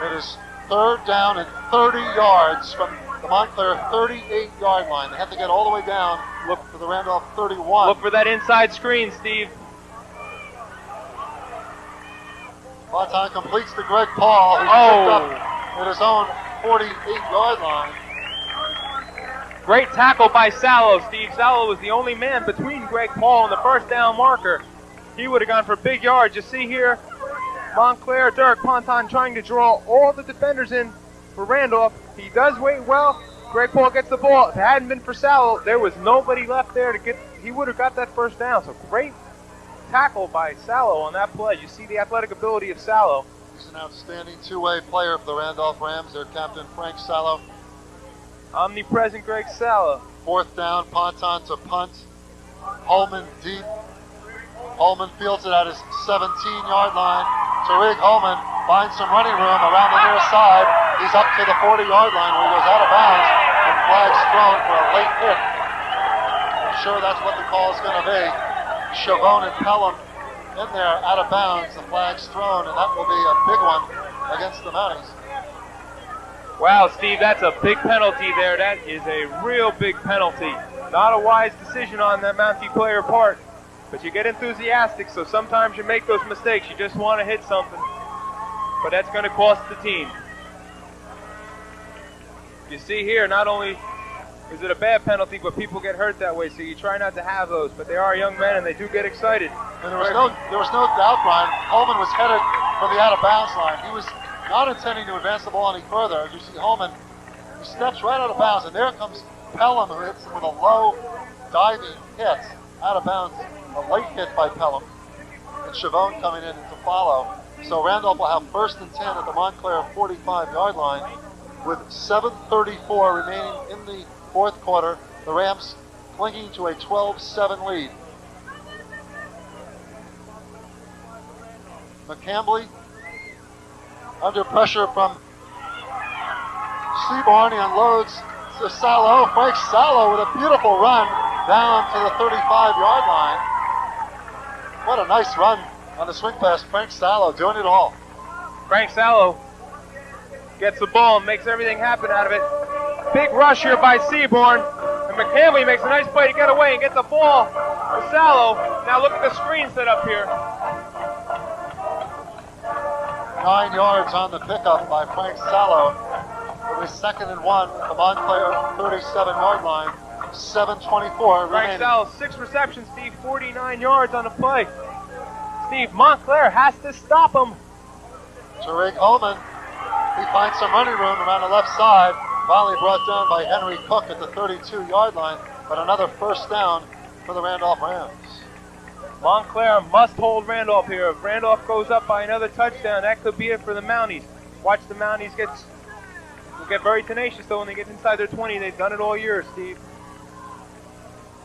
It is 3rd down and 30 yards from the Montclair 38-yard line. They have to get all the way down. Look for the Randolph 31. Look for that inside screen, Steve. Ponton completes to Greg Paul, who's picked up at his own 48-yard line. Great tackle by Sallow, Steve. Sallow was the only man between Greg Paul and the 1st down marker. He would have gone for big yards. You see here, Montclair, Derek Ponton trying to draw all the defenders in for Randolph. He does wait well. Greg Paul gets the ball. If it hadn't been for Sallow, there was nobody left there to get. He would have got that 1st down. So great tackle by Sallow on that play. You see the athletic ability of Sallow. He's an outstanding two-way player for the Randolph Rams. Their captain, Frank Sallow. Omnipresent Greg Sallow. 4th down, Ponton to punt. Holman deep. Holman fields it at his 17-yard line. Tariq Holman finds some running room around the near side. He's up to the 40-yard line where he goes out of bounds, and flag's thrown for a late hit. I'm sure that's what the call is going to be. Chavone and Pelham in there out of bounds. The flag's thrown, and that will be a big one against the Mounties. Wow, Steve, that's a big penalty there. That is a real big penalty. Not a wise decision on that Mountie player part. But you get enthusiastic, so sometimes you make those mistakes. You just want to hit something. But that's going to cost the team. You see here, not only is it a bad penalty, but people get hurt that way, so you try not to have those. But they are young men, and they do get excited. And there was no doubt, Brian. Holman was headed for the out-of-bounds line. He was not intending to advance the ball any further. As you see Holman, he steps right out of bounds, and there comes Pelham, who hits him with a low diving hit out of bounds. A late hit by Pelham, and Chavone coming in to follow. So Randolph will have 1st and 10 at the Montclair 45-yard line with 7:34 remaining in the 4th quarter. The Rams clinging to a 12-7 lead. McCambly under pressure from Seaborn. He unloads to Salo. Frank Salo with a beautiful run down to the 35-yard line. What a nice run on the swing pass. Frank Salo doing it all. Frank Salo gets the ball and makes everything happen out of it. Big rush here by Seaborn. And McCambly makes a nice play to get away and get the ball to Salo. Now look at the screen set up here. 9 yards on the pickup by Frank Salo. It'll be 2nd and 1 at the Montclair 37-yard line. 7:24 Frank remaining. Salo, 6 receptions, Steve, 49 yards on the play. Steve, Montclair has to stop him. Tariq Holman, he finds some running room around the left side. Finally brought down by Henry Cook at the 32-yard line, but another first down for the Randolph Rams. Montclair must hold Randolph here. If Randolph goes up by another touchdown, that could be it for the Mounties. Watch the Mounties will get very tenacious though when they get inside their 20. They've done it all year, Steve.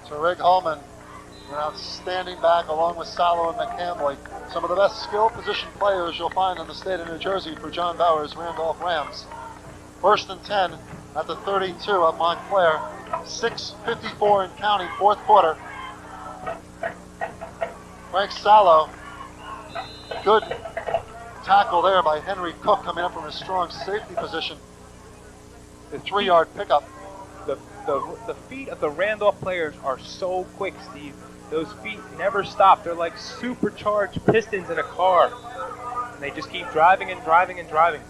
Tariq Holman, an outstanding back along with Salo and McCambly. Some of the best skill position players you'll find in the state of New Jersey for John Bauer's Randolph Rams. 1st and 10 at the 32 of Montclair. 6:54 and counting, 4th quarter. Frank Salo, good tackle there by Henry Cook coming up from a strong safety position. The 3-yard pickup. The feet of the Randolph players are so quick, Steve. Those feet never stop. They're like supercharged pistons in a car. And they just keep driving and driving and driving.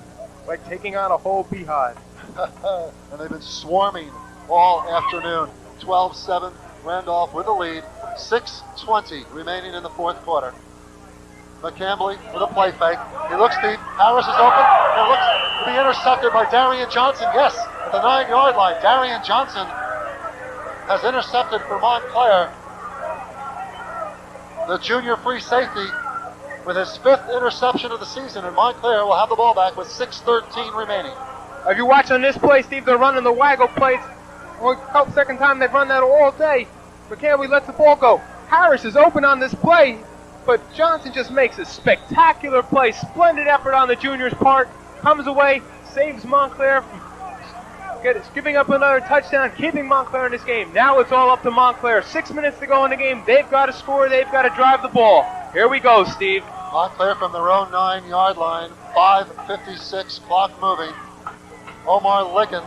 Like taking on a whole beehive. And they've been swarming all afternoon. 12-7, Randolph with the lead. 6:20 remaining in the 4th quarter. McCambly with a play fake. He looks deep. Harris is open. And looks to be intercepted by Darian Johnson. Yes, at the 9-yard line. Darian Johnson has intercepted for Montclair. The junior free safety with his 5th interception of the season, and Montclair will have the ball back with 6:13 remaining. If you watch on this play, Steve, they're running the waggle plays. Second time they've run that all day. McCambly lets the ball go. Harris is open on this play, but Johnson just makes a spectacular play. Splendid effort on the junior's part. Comes away, saves Montclair from giving up another touchdown, keeping Montclair in this game. Now it's all up to Montclair. 6 minutes to go in the game. They've got to score. They've got to drive the ball. Here we go, Steve. Montclair from their own 9-yard line. 5:56, clock moving. Omar Liggins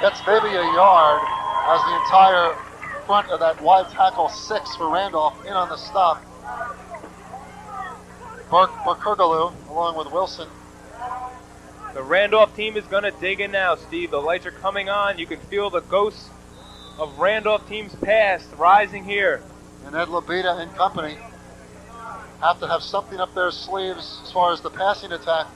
gets maybe a yard as the entire front of that wide tackle 6 for Randolph in on the stop. Burkergaloo along with Wilson. The Randolph team is going to dig in now, Steve. The lights are coming on. You can feel the ghosts of Randolph team's past rising here. And Ed Labita and company have to have something up their sleeves as far as the passing attack,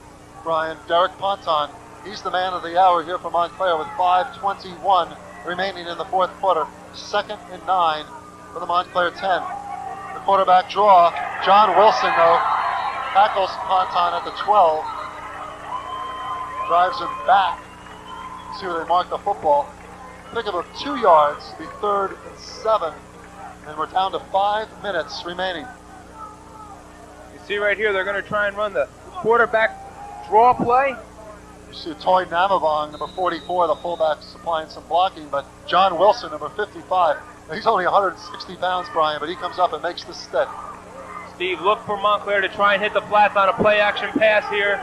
Brian. Derek Ponton, he's the man of the hour here for Montclair with 5:21 remaining in the 4th quarter. 2nd and 9 for the Montclair 10. The quarterback draw. John Wilson, though, tackles Ponton at the 12. Drives him back. See where they mark the football. Pick up 2 yards to be 3rd and 7. And we're down to 5 minutes remaining. You see right here, they're going to try and run the quarterback draw play. You see Toy Namavong, number 44, the fullback, supplying some blocking, but John Wilson, number 55, he's only 160 pounds, Brian, but he comes up and makes the stick. Steve, look for Montclair to try and hit the flats on a play-action pass here.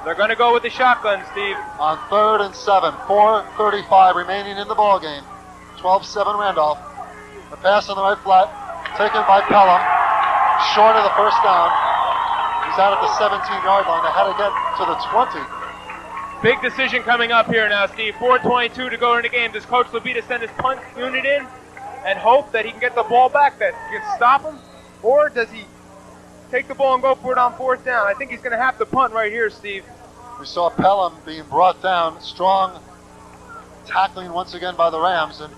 They're going to go with the shotgun, Steve. On 3rd and 7, 4:35 remaining in the ballgame. 12-7 Randolph. The pass on the right flat, taken by Pelham, short of the first down. He's out at the 17-yard line. They had to get to the 20. Big decision coming up here now, Steve. 4:22 to go in the game. Does Coach Labita send his punt unit in and hope that he can get the ball back, that he can stop him? Or does he take the ball and go for it on 4th down? I think he's going to have to punt right here, Steve. We saw Pelham being brought down. Strong tackling once again by the Rams. And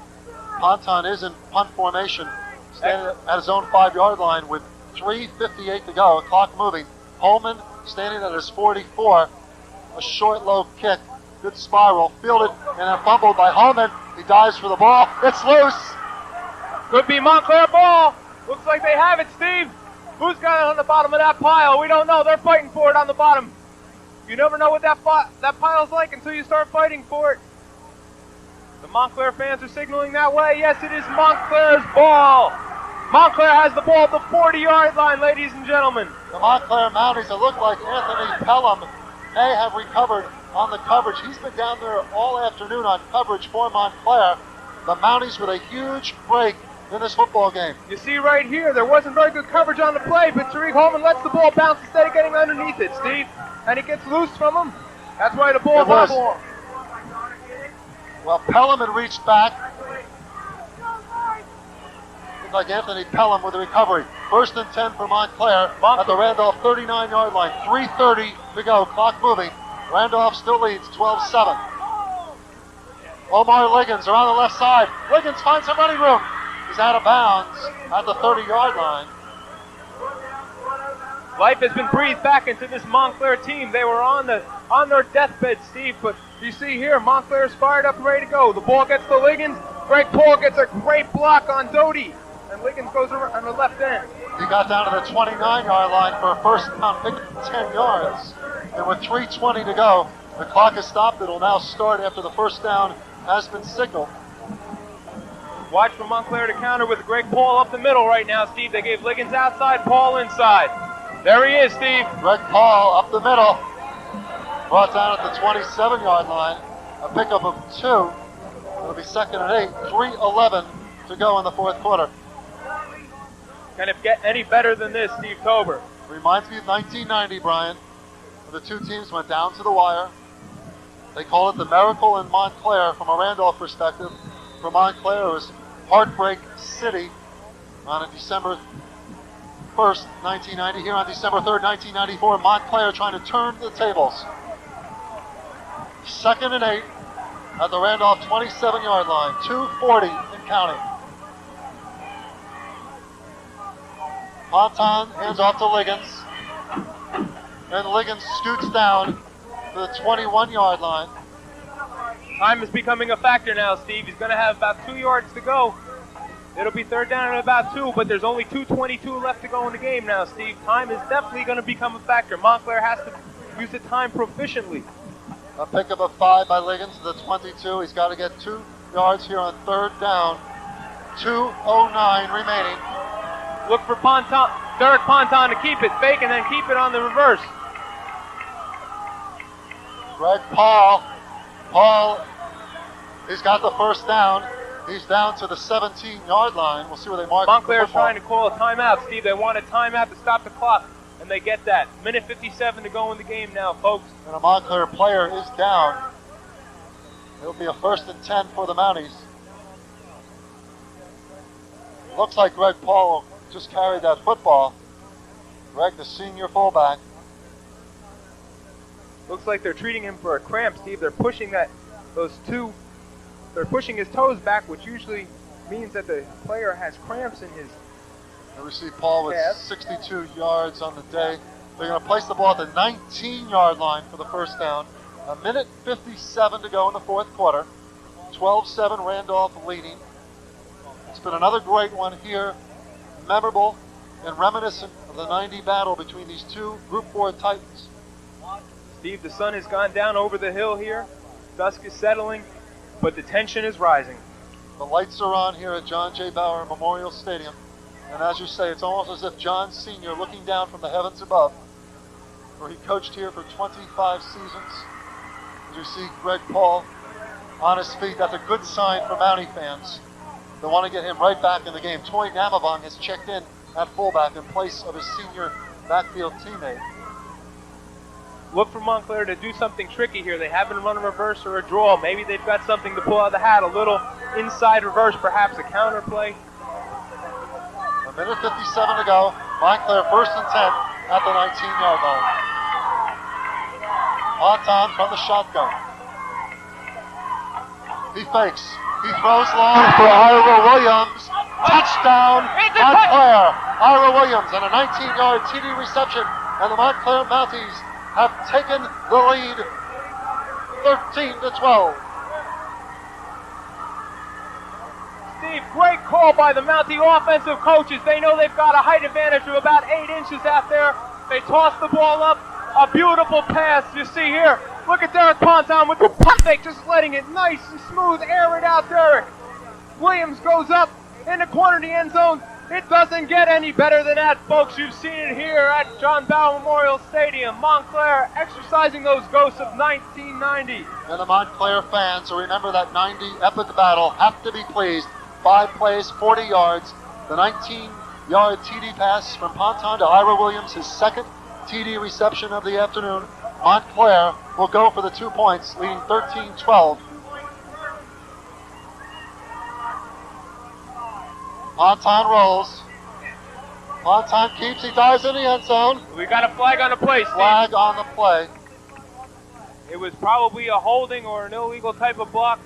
Ponton is in punt formation, standing at his own 5-yard line with 3:58 to go. Clock moving. Holman standing at his 44. A short, low kick. Good spiral. Fielded and then fumbled by Holman. He dives for the ball. It's loose. Could be Montclair ball. Looks like they have it, Steve. Who's got it on the bottom of that pile? We don't know. They're fighting for it on the bottom. You never know what that pile's like until you start fighting for it. The Montclair fans are signaling that way. Yes, it is Montclair's ball. Montclair has the ball at the 40-yard line, ladies and gentlemen. The Montclair Mounties, it looked like Anthony Pelham may have recovered on the coverage. He's been down there all afternoon on coverage for Montclair. The Mounties with a huge break in this football game. You see right here, there wasn't very good coverage on the play, but Tariq Holman lets the ball bounce instead of getting underneath it, Steve. And he gets loose from him. That's why the ball bobbled. Well, Pelham had reached back. Looked like Anthony Pelham with the recovery. 1st and 10 for Montclair at the Randolph 39-yard line. 3:30 to go, clock moving. Randolph still leads 12-7. Omar Liggins around the left side. Liggins finds some running room. He's out of bounds at the 30-yard line. Life has been breathed back into this Montclair team. They were on their deathbed, Steve, but you see here, Montclair's fired up and ready to go. The ball gets to Liggins. Greg Paul gets a great block on Doty, and Liggins goes on the left end. He got down to the 29-yard line for a first down, picked up 10 yards. And with 3:20 to go, the clock has stopped. It'll now start after the first down has been signaled. Watch for Montclair to counter with Greg Paul up the middle right now, Steve. They gave Liggins outside, Paul inside. There he is, Steve. Greg Paul up the middle. Brought down at the 27-yard line. A pickup of 2. It'll be 2nd and 8. 3:11 to go in the fourth quarter. Can it get any better than this, Steve Tober? Reminds me of 1990, Brian. The two teams went down to the wire. They call it the Miracle in Montclair from a Randolph perspective. For Montclair, it was Heartbreak City on December 1st, 1990. Here on December 3rd, 1994, Montclair trying to turn the tables. 2nd and 8 at the Randolph 27-yard line. 2:40 and counting. Ponton hands off to Liggins. And Liggins scoots down to the 21-yard line. Time is becoming a factor now, Steve. He's going to have about 2 yards to go. It'll be 3rd down and about 2, but there's only 2:22 left to go in the game now, Steve. Time is definitely going to become a factor. Montclair has to use the time proficiently. A pickup of 5 by Liggins to the 22. He's got to get 2 yards here on 3rd down. 2:09 remaining. Look for Derek Ponton to keep it, fake, and then keep it on the reverse. Greg Paul. He's got the first down. He's down to the 17-yard line. We'll see where they mark. Montclair trying to call a timeout, Steve. They want a timeout to stop the clock, and they get that. Minute 57 to go in the game now, folks. And a Montclair player is down. It'll be a 1st and 10 for the Mounties. Looks like Greg Paul just carried that football. Greg, the senior fullback. Looks like they're treating him for a cramp, Steve. They're pushing they're pushing his toes back, which usually means that the player has cramps in his. And we see Paul with 62 yards on the day. They're going to place the ball at the 19-yard line for the first down. A minute 57 to go in the fourth quarter. 12-7 Randolph leading. It's been another great one here. Memorable and reminiscent of the 90 battle between these two Group 4 Titans. Steve, the sun has gone down over the hill here. Dusk is settling, but the tension is rising. The lights are on here at John J. Bauer Memorial Stadium. And as you say, it's almost as if John Sr. looking down from the heavens above, where he coached here for 25 seasons. As you see Greg Paul on his feet, that's a good sign for Mountie fans. They want to get him right back in the game. Toy Namavong has checked in at fullback in place of his senior backfield teammate. Look for Montclair to do something tricky here. They haven't run a reverse or a draw. Maybe they've got something to pull out of the hat. A little inside reverse, perhaps a counter play. A minute 57 to go. Montclair 1st and 10 at the 19-yard line. Ponton from the shotgun. He fakes. He throws long for Ira Williams. Touchdown, Montclair. Ira Williams on a 19-yard TD reception. And the Montclair Mounties have taken the lead 13-12. Steve, great call by the Mountie offensive coaches. They know they've got a height advantage of about 8 inches out there. They toss the ball up. A beautiful pass you see here. Look at Derek Ponton with the pump fake, just letting it nice and smooth, air it out, Derek. Williams goes up in the corner of the end zone. It doesn't get any better than that, folks. You've seen it here at John Bauer Memorial Stadium. Montclair exercising those ghosts of 1990. And the Montclair fans who remember that 90 epic battle have to be pleased. 5 plays, 40 yards. The 19-yard TD pass from Ponton to Ira Williams, his second TD reception of the afternoon. Montclair will go for the 2 points, leading 13-12. Ponton rolls. Ponton keeps, he dives in the end zone. We got a flag on the play, Steve. Flag on the play. It was probably a holding or an illegal type of block.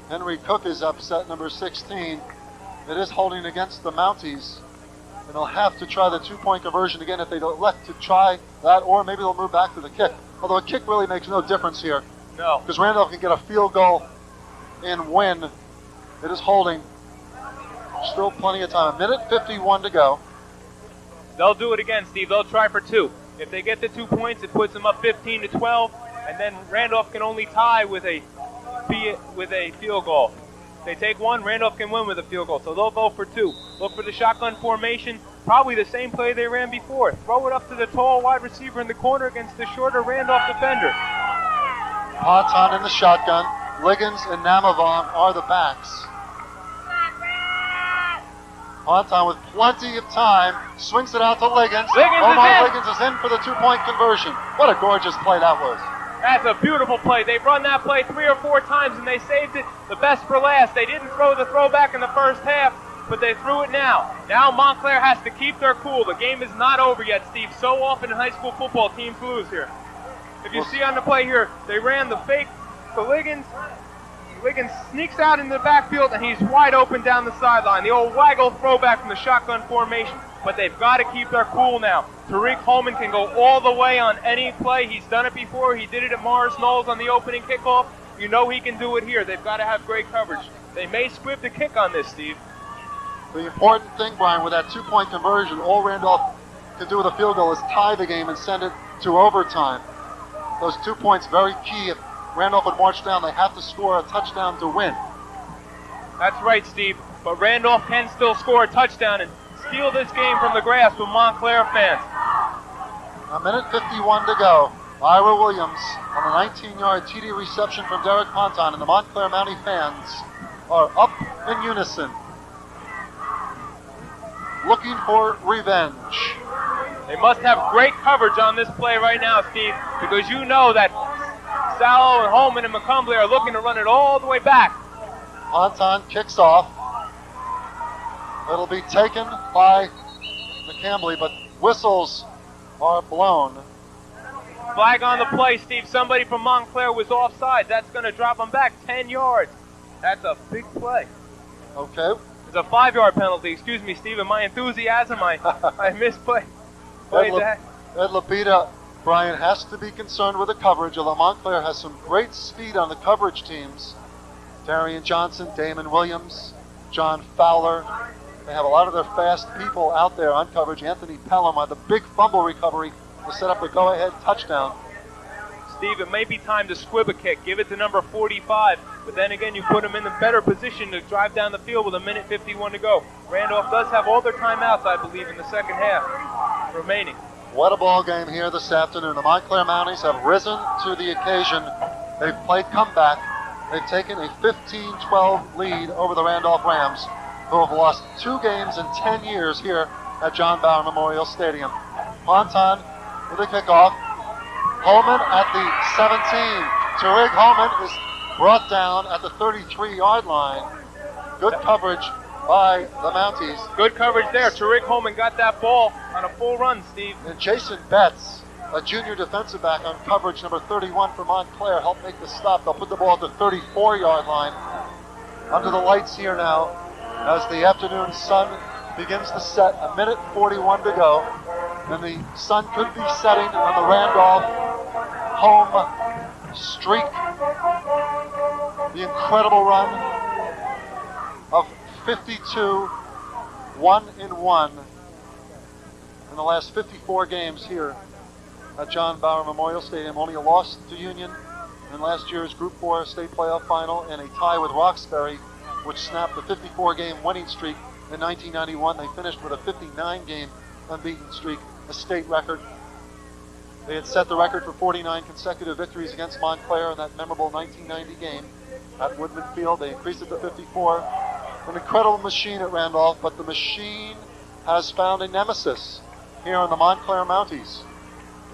Henry Cook is upset, number 16. It is holding against the Mounties. And they'll have to try the 2-point conversion again if they don't elect to try that, or maybe they'll move back to the kick. Although a kick really makes no difference here. No. Because Randolph can get a field goal and win. It is holding. Still plenty of time. 1:51 to go. They'll do it again, Steve. They'll try for 2. If they get the 2 points, it puts them up 15-12, and then Randolph can only tie with a field goal. If they take 1, Randolph can win with a field goal, so they'll go for 2. Look for the shotgun formation, probably the same play they ran before. Throw it up to the tall wide receiver in the corner against the shorter Randolph defender. Ponton in the shotgun. Liggins and Namavon are the backs. Ponton with plenty of time, swings it out to Liggins. Liggins is in for the 2-point conversion. What a gorgeous play that was. That's a beautiful play. They've run that play 3 or 4 times, and they saved it the best for last. They didn't throw the throwback in the first half, but they threw it now. Now Montclair has to keep their cool. The game is not over yet, Steve. So often in high school football, teams lose here. If you see on the play here, they ran the fake to Liggins. Liggins sneaks out in the backfield, and he's wide open down the sideline. The old waggle throwback from the shotgun formation. But they've got to keep their cool now. Tariq Holman can go all the way on any play. He's done it before. He did it at Morris Knowles on the opening kickoff. You know he can do it here. They've got to have great coverage. They may squib the kick on this, Steve. The important thing, Brian, with that 2-point conversion, all Randolph can do with a field goal is tie the game and send it to overtime. Those 2 points very key. If Randolph would march down, they have to score a touchdown to win. That's right, Steve. But Randolph can still score a touchdown and steal this game from the grasp of Montclair fans. 1:51 to go. Ira Williams on a 19-yard TD reception from Derek Ponton, and the Montclair Mountie fans are up in unison, looking for revenge. They must have great coverage on this play right now, Steve, because you know that Sallow and Holman and McCumbly are looking to run it all the way back. Ponton kicks off. It'll be taken by McCambly, but whistles are blown. Flag on the play, Steve. Somebody from Montclair was offside. That's going to drop them back 10 yards. That's a big play. Okay. It's a 5-yard penalty. Excuse me, Steve. In my enthusiasm, I misplayed that. Ed Lapita, Brian, has to be concerned with the coverage, although Montclair has some great speed on the coverage teams. Darian Johnson, Damon Williams, John Fowler. They have a lot of their fast people out there on coverage. Anthony Pelham on the big fumble recovery to set up the go-ahead touchdown. Steve, it may be time to squib a kick. Give it to number 45, but then again, you put them in a better position to drive down the field with 1:51 to go. Randolph does have all their timeouts, I believe, in the second half remaining. What a ball game here this afternoon. The Montclair Mounties have risen to the occasion. They've played comeback. They've taken a 15-12 lead over the Randolph Rams, who have lost 2 games in 10 years here at John Bauer Memorial Stadium. Ponton with a kickoff. Holman at the 17. Tariq Holman is brought down at the 33-yard line. Good coverage by the Mounties. Good coverage there. Tariq Holman got that ball on a full run, Steve. And Jason Betts, a junior defensive back on coverage, number 31 for Montclair, helped make the stop. They'll put the ball at the 34-yard line. Under the lights here now as the afternoon sun begins to set. 1:41 to go. And the sun could be setting on the Randolph home streak. the incredible run of 52 1-1 in the last 54 games here at John Bauer Memorial Stadium. Only a loss to Union in last year's Group 4 state playoff final and a tie with Roxbury, which snapped the 54-game winning streak in 1991. They finished with a 59-game unbeaten streak, a state record. They had set the record for 49 consecutive victories against Montclair in that memorable 1990 game at Woodman Field. They increased it to 54. An incredible machine at Randolph, but the machine has found a nemesis here in the Montclair Mounties.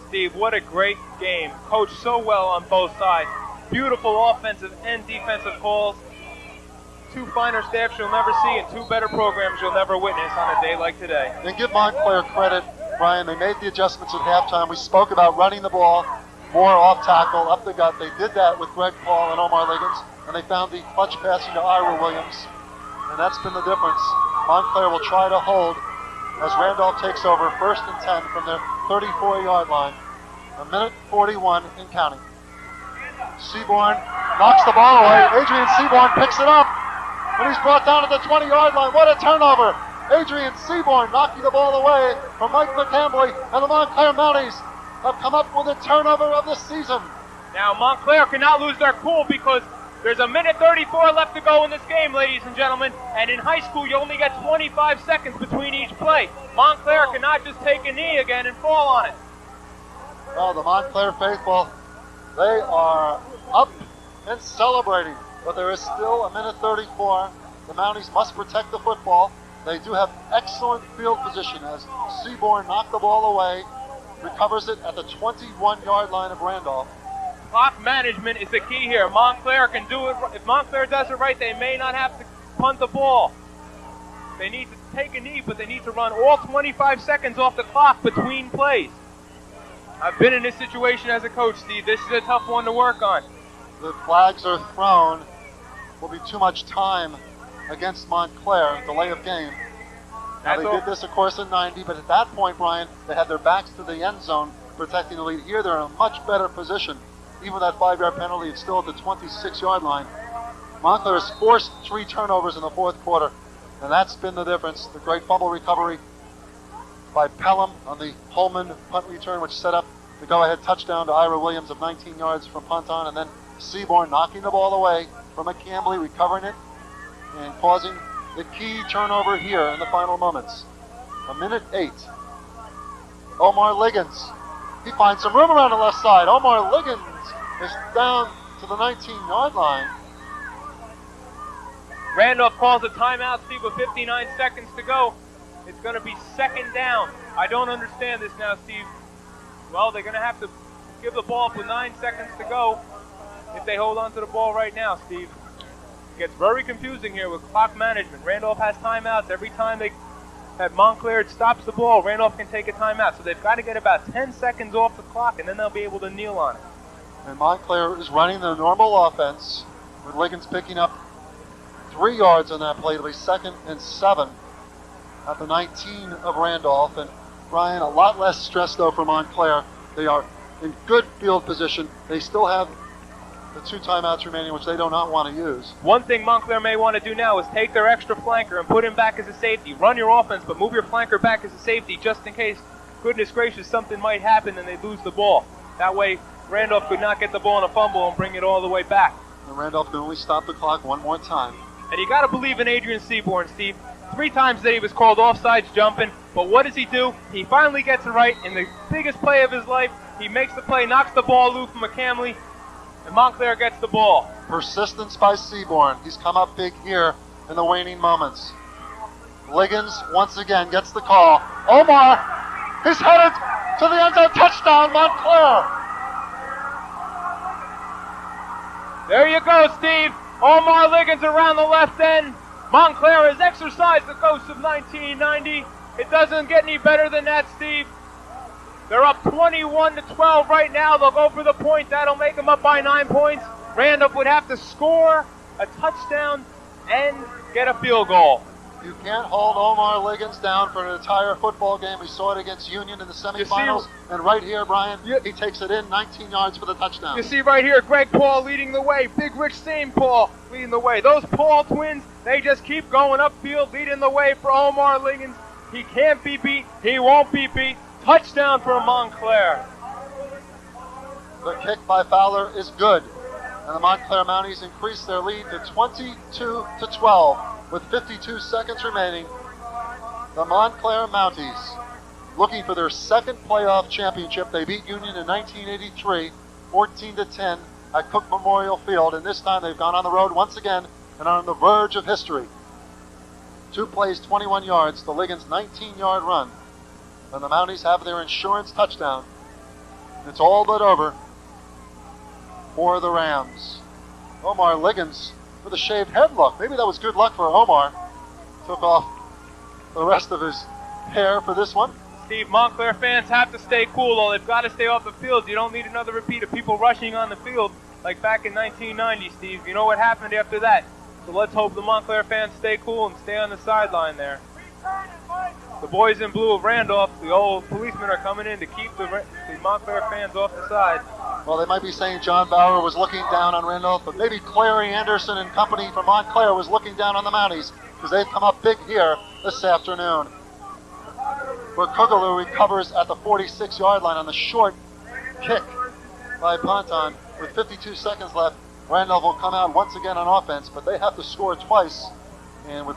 Steve, what a great game. Coached so well on both sides. Beautiful offensive and defensive calls. Two finer staffs you'll never see and two better programs you'll never witness on a day like today. And give Montclair credit, Brian. They made the adjustments at halftime. We spoke about running the ball, more off tackle, up the gut. They did that with Greg Paul and Omar Liggins, and they found the clutch passing to Ira Williams. And that's been the difference. Montclair will try to hold as Randolph takes over 1st and 10 from their 34-yard line. A minute 41 and counting. Seaborn knocks the ball away. Adrian Seaborn picks it up. When he's brought down to the 20-yard line, what a turnover. Adrian Seaborn knocking the ball away from Mike McCambly, and the Montclair Mounties have come up with a turnover of the season. Now Montclair cannot lose their cool because there's a minute 34 left to go in this game, ladies and gentlemen, and in high school you only get 25 seconds between each play. Montclair cannot just take a knee again and fall on it. Well, the Montclair faithful, they are up and celebrating, but there is still a minute 34. The Mounties must protect the football. They do have excellent field position as Seaborn knocked the ball away, recovers it at the 21-yard line of Randolph. Clock management is the key here. Montclair can do it. If Montclair does it right, they may not have to punt the ball. They need to take a knee, but they need to run all 25 seconds off the clock between plays. I've been in this situation as a coach, Steve. This is a tough one to work on. The flags are thrown. Will be too much time against Montclair, delay of game. Now they did this, of course, in 90, but at that point, Brian, they had their backs to the end zone protecting the lead. Here, they're in a much better position. Even with that 5-yard penalty, it's still at the 26-yard line. Montclair has forced 3 turnovers in the fourth quarter, and that's been the difference. The great fumble recovery by Pelham on the Holman punt return, which set up the go-ahead touchdown to Ira Williams of 19 yards from punt on, and then Seaborn knocking the ball away from McCambly, recovering it, and causing the key turnover here in the final moments. A minute 8. Omar Liggins. He finds some room around the left side. Omar Liggins is down to the 19-yard line. Randolph calls a timeout, Steve, with 59 seconds to go. It's going to be 2nd down. I don't understand this now, Steve. Well, they're going to have to give the ball up with 9 seconds to go if they hold on to the ball right now, Steve. It gets very confusing here with clock management. Randolph has timeouts. Every time they have Montclair stops the ball, Randolph can take a timeout. So they've got to get about 10 seconds off the clock, and then they'll be able to kneel on it. And Montclair is running their normal offense with Liggins picking up 3 yards on that play. It'll be 2nd and 7 at the 19 of Randolph. And Brian, a lot less stress though for Montclair. They are in good field position. They still have the 2 timeouts remaining, which they do not want to use. One thing Montclair may want to do now is take their extra flanker and put him back as a safety. Run your offense, but move your flanker back as a safety just in case, goodness gracious, something might happen and they lose the ball. That way, Randolph could not get the ball in a fumble and bring it all the way back. And Randolph can only stop the clock one more time. And you got to believe in Adrian Seaborn, Steve. 3 times that he was called offsides jumping, but what does he do? He finally gets it right in the biggest play of his life. He makes the play, knocks the ball loose from McCambly, and Montclair gets the ball. Persistence by Seaborn. He's come up big here in the waning moments. Liggins once again gets the call. Omar, he's headed to the end zone. Touchdown, Montclair. There you go, Steve. Omar Liggins around the left end. Montclair has exercised the ghost of 1990. It doesn't get any better than that, Steve. They're up 21-12 right now. They'll go for the point. That'll make them up by 9 points. Randolph would have to score a touchdown and get a field goal. You can't hold Omar Liggins down for an entire football game. We saw it against Union in the semifinals. And right here, Brian, he takes it in 19 yards for the touchdown. You see right here, Greg Paul leading the way. Big Rich St. Paul leading the way. Those Paul twins, they just keep going upfield, leading the way for Omar Liggins. He can't be beat. He won't be beat. Touchdown for Montclair. The kick by Fowler is good. And the Montclair Mounties increase their lead to 22-12 with 52 seconds remaining. The Montclair Mounties looking for their second playoff championship. They beat Union in 1983, 14-10 at Cook Memorial Field, and this time they've gone on the road once again and are on the verge of history. 2 plays, 21 yards, the Liggins 19-yard run, and the Mounties have their insurance touchdown. It's all but over for the Rams. Omar Liggins with a shaved head look. Maybe that was good luck for Omar. Took off the rest of his hair for this one. Steve, Montclair fans have to stay cool, though. They've got to stay off the field. You don't need another repeat of people rushing on the field like back in 1990, Steve. You know what happened after that. So let's hope the Montclair fans stay cool and stay on the sideline there. The boys in blue of Randolph, the old policemen, are coming in to keep the Montclair fans off the side. Well, they might be saying John Bauer was looking down on Randolph, but maybe Clary Anderson and company from Montclair was looking down on the Mounties, because they've come up big here this afternoon. Where Kugaloo recovers at the 46-yard line on the short kick by Ponton. With 52 seconds left, Randolph will come out once again on offense, but they have to score twice, and with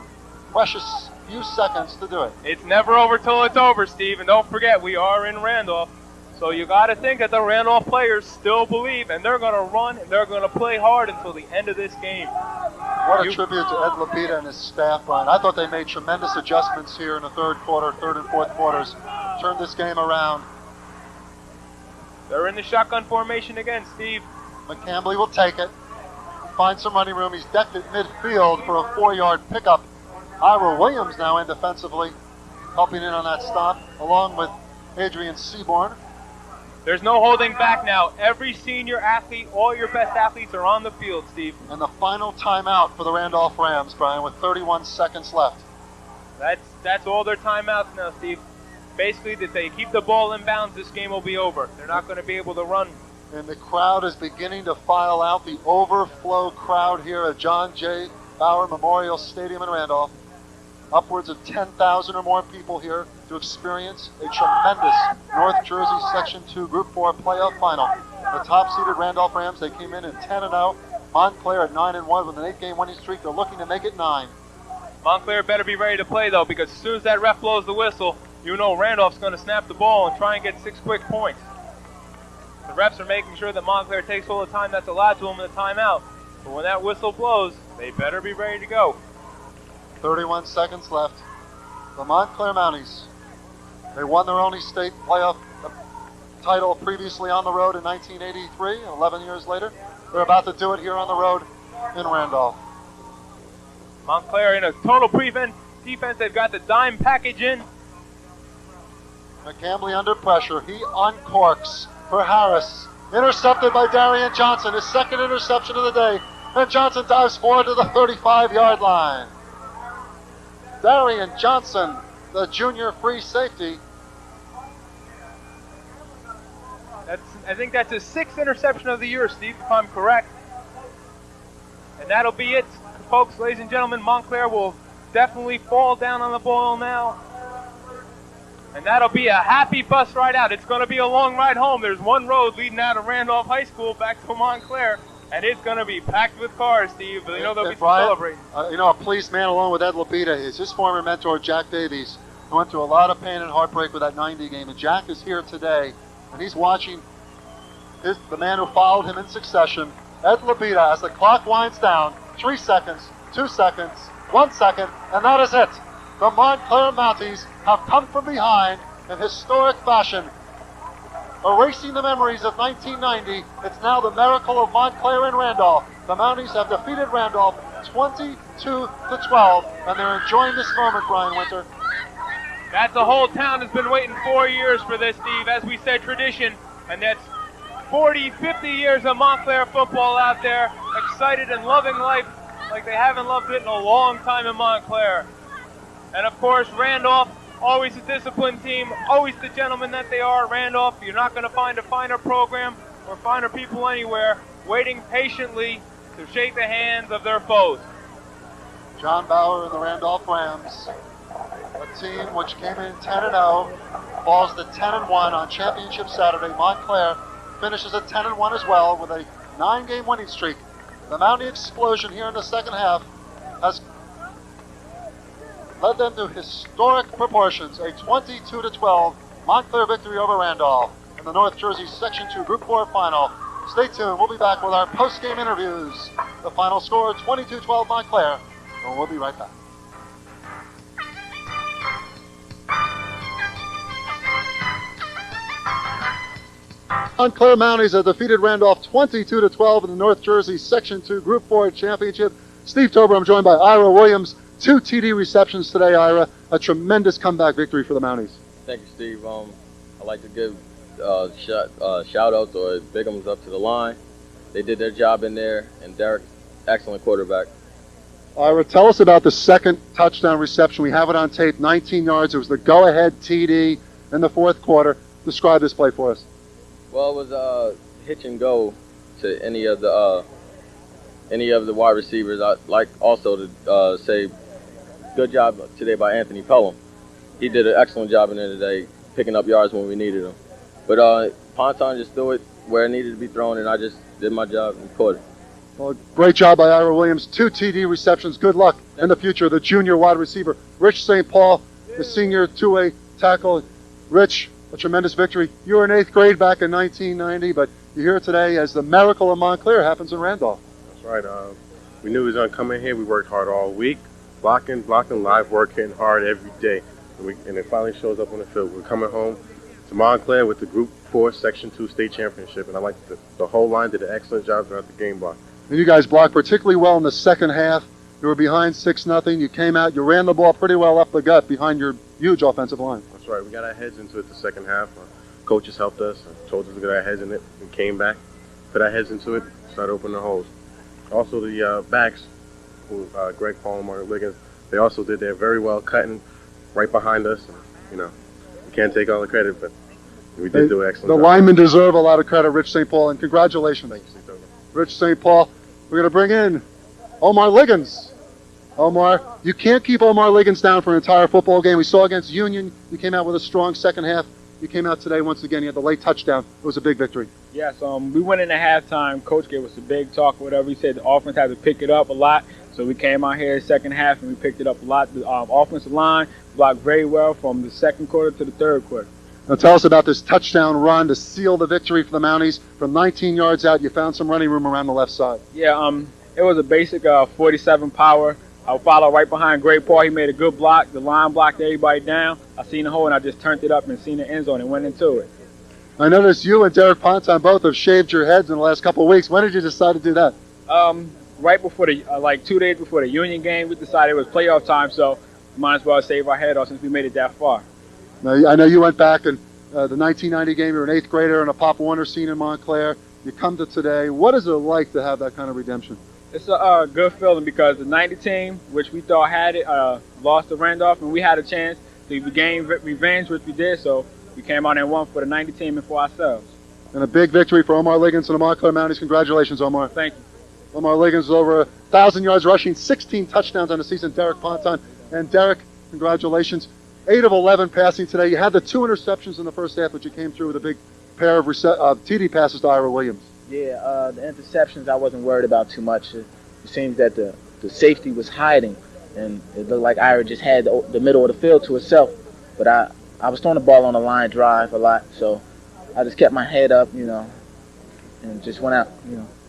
precious few seconds to do it. It's never over till it's over, Steve, and don't forget, we are in Randolph. So you got to think that the Randolph players still believe, and they're going to run, and they're going to play hard until the end of this game. What a tribute to Ed Lapita and his staff, Brian. I thought they made tremendous adjustments here in the third and fourth quarters. Turned this game around. They're in the shotgun formation again, Steve. McCambly will take it. Find some running room. He's decked at midfield for a 4-yard pickup. Ira Williams now in defensively, helping in on that stop, along with Adrian Seaborn. There's no holding back now. Every senior athlete, all your best athletes are on the field, Steve. And the final timeout for the Randolph Rams, Brian, with 31 seconds left. That's all their timeouts now, Steve. Basically, if they keep the ball in bounds, this game will be over. They're not going to be able to run. And the crowd is beginning to file out. The overflow crowd here at John J. Bauer Memorial Stadium in Randolph. Upwards of 10,000 or more people here to experience a tremendous North Jersey Section 2 Group 4 playoff final. The top-seeded Randolph Rams, they came in at 10-0. Montclair at 9-1 with an 8-game winning streak. They're looking to make it 9. Montclair better be ready to play, though, because as soon as that ref blows the whistle, you know Randolph's going to snap the ball and try and get 6 quick points. The refs are making sure that Montclair takes all the time that's allowed to them in the timeout. But when that whistle blows, they better be ready to go. 31 seconds left. The Montclair Mounties, they won their only state playoff title previously on the road in 1983, 11 years later. They're about to do it here on the road in Randolph. Montclair in a total prevent defense. They've got the dime package in. McCambly under pressure. He uncorks for Harris. Intercepted by Darian Johnson, his second interception of the day. And Johnson dives forward to the 35-yard line. Darian Johnson, the junior free safety. I think that's his 6th interception of the year, Steve, if I'm correct. And that'll be it, folks, ladies and gentlemen. Montclair will definitely fall down on the ball now. And that'll be a happy bus ride out. It's going to be a long ride home. There's one road leading out of Randolph High School back to Montclair. And it's going to be packed with cars, Steve. But you know they'll be celebrating. A pleased man along with Ed Lapita is his former mentor, Jack Davies, who went through a lot of pain and heartbreak with that 90 game. And Jack is here today, and he's watching the man who followed him in succession, Ed Lapita, as the clock winds down. 3 seconds, 2 seconds, 1 second, and that is it. The Montclair Mounties have come from behind in historic fashion. Erasing the memories of 1990, it's now the miracle of Montclair and Randolph. The Mounties have defeated Randolph 22-12, and they're enjoying this moment, Brian Winter. That's the whole town has been waiting 4 years for this, Steve. As we said, tradition, and that's 40, 50 years of Montclair football out there, excited and loving life like they haven't loved it in a long time in Montclair. And of course, Randolph, always a disciplined team, always the gentlemen that they are. Randolph, you're not going to find a finer program or finer people anywhere, waiting patiently to shake the hands of their foes. John Bauer and the Randolph Rams, a team which came in 10-0, falls to 10-1 on Championship Saturday. Montclair finishes at 10-1 as well with a 9-game winning streak. The Mountie explosion here in the second half has led them to historic proportions, a 22-12 Montclair victory over Randolph in the North Jersey Section 2 Group 4 final. Stay tuned, we'll be back with our post-game interviews. The final score, 22-12 Montclair, and we'll be right back. Montclair Mounties have defeated Randolph 22-12 in the North Jersey Section 2 Group 4 Championship. Steve Tober, I'm joined by Ira Williams. 2 TD receptions today, Ira. A tremendous comeback victory for the Mounties. Thank you, Steve. I'd like to give shout-outs or big thumbs up to the line. They did their job in there, and Derek, excellent quarterback. Ira, tell us about the second touchdown reception. We have it on tape, 19 yards. It was the go-ahead TD in the fourth quarter. Describe this play for us. Well, it was hitch and go to any of the wide receivers. I'd like also to say good job today by Anthony Pelham. He did an excellent job in there today, picking up yards when we needed them. But Ponton just threw it where it needed to be thrown, and I just did my job and caught it. Well, great job by Ira Williams. 2 TD receptions. Good luck in the future. The junior wide receiver, Rich St. Paul, the senior two-way tackle. Rich, a tremendous victory. You were in 8th grade back in 1990, but you're here today as the miracle of Montclair happens in Randolph. That's right. We knew he was going to come in here. We worked hard all week, blocking, live work, hitting hard every day. And it finally shows up on the field. We're coming home to Montclair with the Group 4 Section 2 State Championship, and I like the whole line did an excellent job throughout the game block. And you guys blocked particularly well in the second half. You were behind 6-0. You came out, you ran the ball pretty well up the gut behind your huge offensive line. That's right. We got our heads into it the second half. Coaches helped us and told us to get our heads in it. We came back, put our heads into it, started opening the holes. Also, the backs, Greg Paul and Martin Liggins, they also did their very well, cutting right behind us. And, we can't take all the credit, but we did do an excellent job. The linemen deserve a lot of credit, Rich St. Paul, and congratulations. Thank you, Steve Tober. Rich St. Paul. We're going to bring in Omar Liggins. Omar, you can't keep Omar Liggins down for an entire football game. We saw against Union, you came out with a strong second half. You came out today once again, you had the late touchdown. It was a big victory. Yes, we went into halftime. Coach gave us a big talk or whatever. He said the offense had to pick it up a lot. So we came out here second half and we picked it up a lot. The offensive line blocked very well from the second quarter to the third quarter. Now tell us about this touchdown run to seal the victory for the Mounties. From 19 yards out, you found some running room around the left side. Yeah, it was a basic 47 power. I followed right behind Greg Paul. He made a good block. The line blocked everybody down. I seen the hole and I just turned it up and seen the end zone and went into it. I noticed you and Derek Ponton both have shaved your heads in the last couple of weeks. When did you decide to do that? Right before the 2 days before the Union game, we decided it was playoff time, so we might as well save our head off since we made it that far. Now, I know you went back in the 1990 game. You were an 8th grader in a Pop Warner scene in Montclair. You come to today. What is it like to have that kind of redemption? It's a good feeling because the 90 team, which we thought had it, lost to Randolph, and we had a chance to gain revenge, which we did, so we came out and won for the 90 team and for ourselves. And a big victory for Omar Liggins and the Montclair Mounties. Congratulations, Omar. Thank you. Omar Liggins is over 1,000 yards rushing, 16 touchdowns on the season. Derek Ponton. And Derek, congratulations. 8 of 11 passing today. You had the 2 interceptions in the first half, but you came through with a big pair of TD passes to Ira Williams. Yeah, the interceptions I wasn't worried about too much. It seems that the safety was hiding, and it looked like Ira just had the middle of the field to itself. But I was throwing the ball on the line drive a lot, so I just kept my head up, and just went out,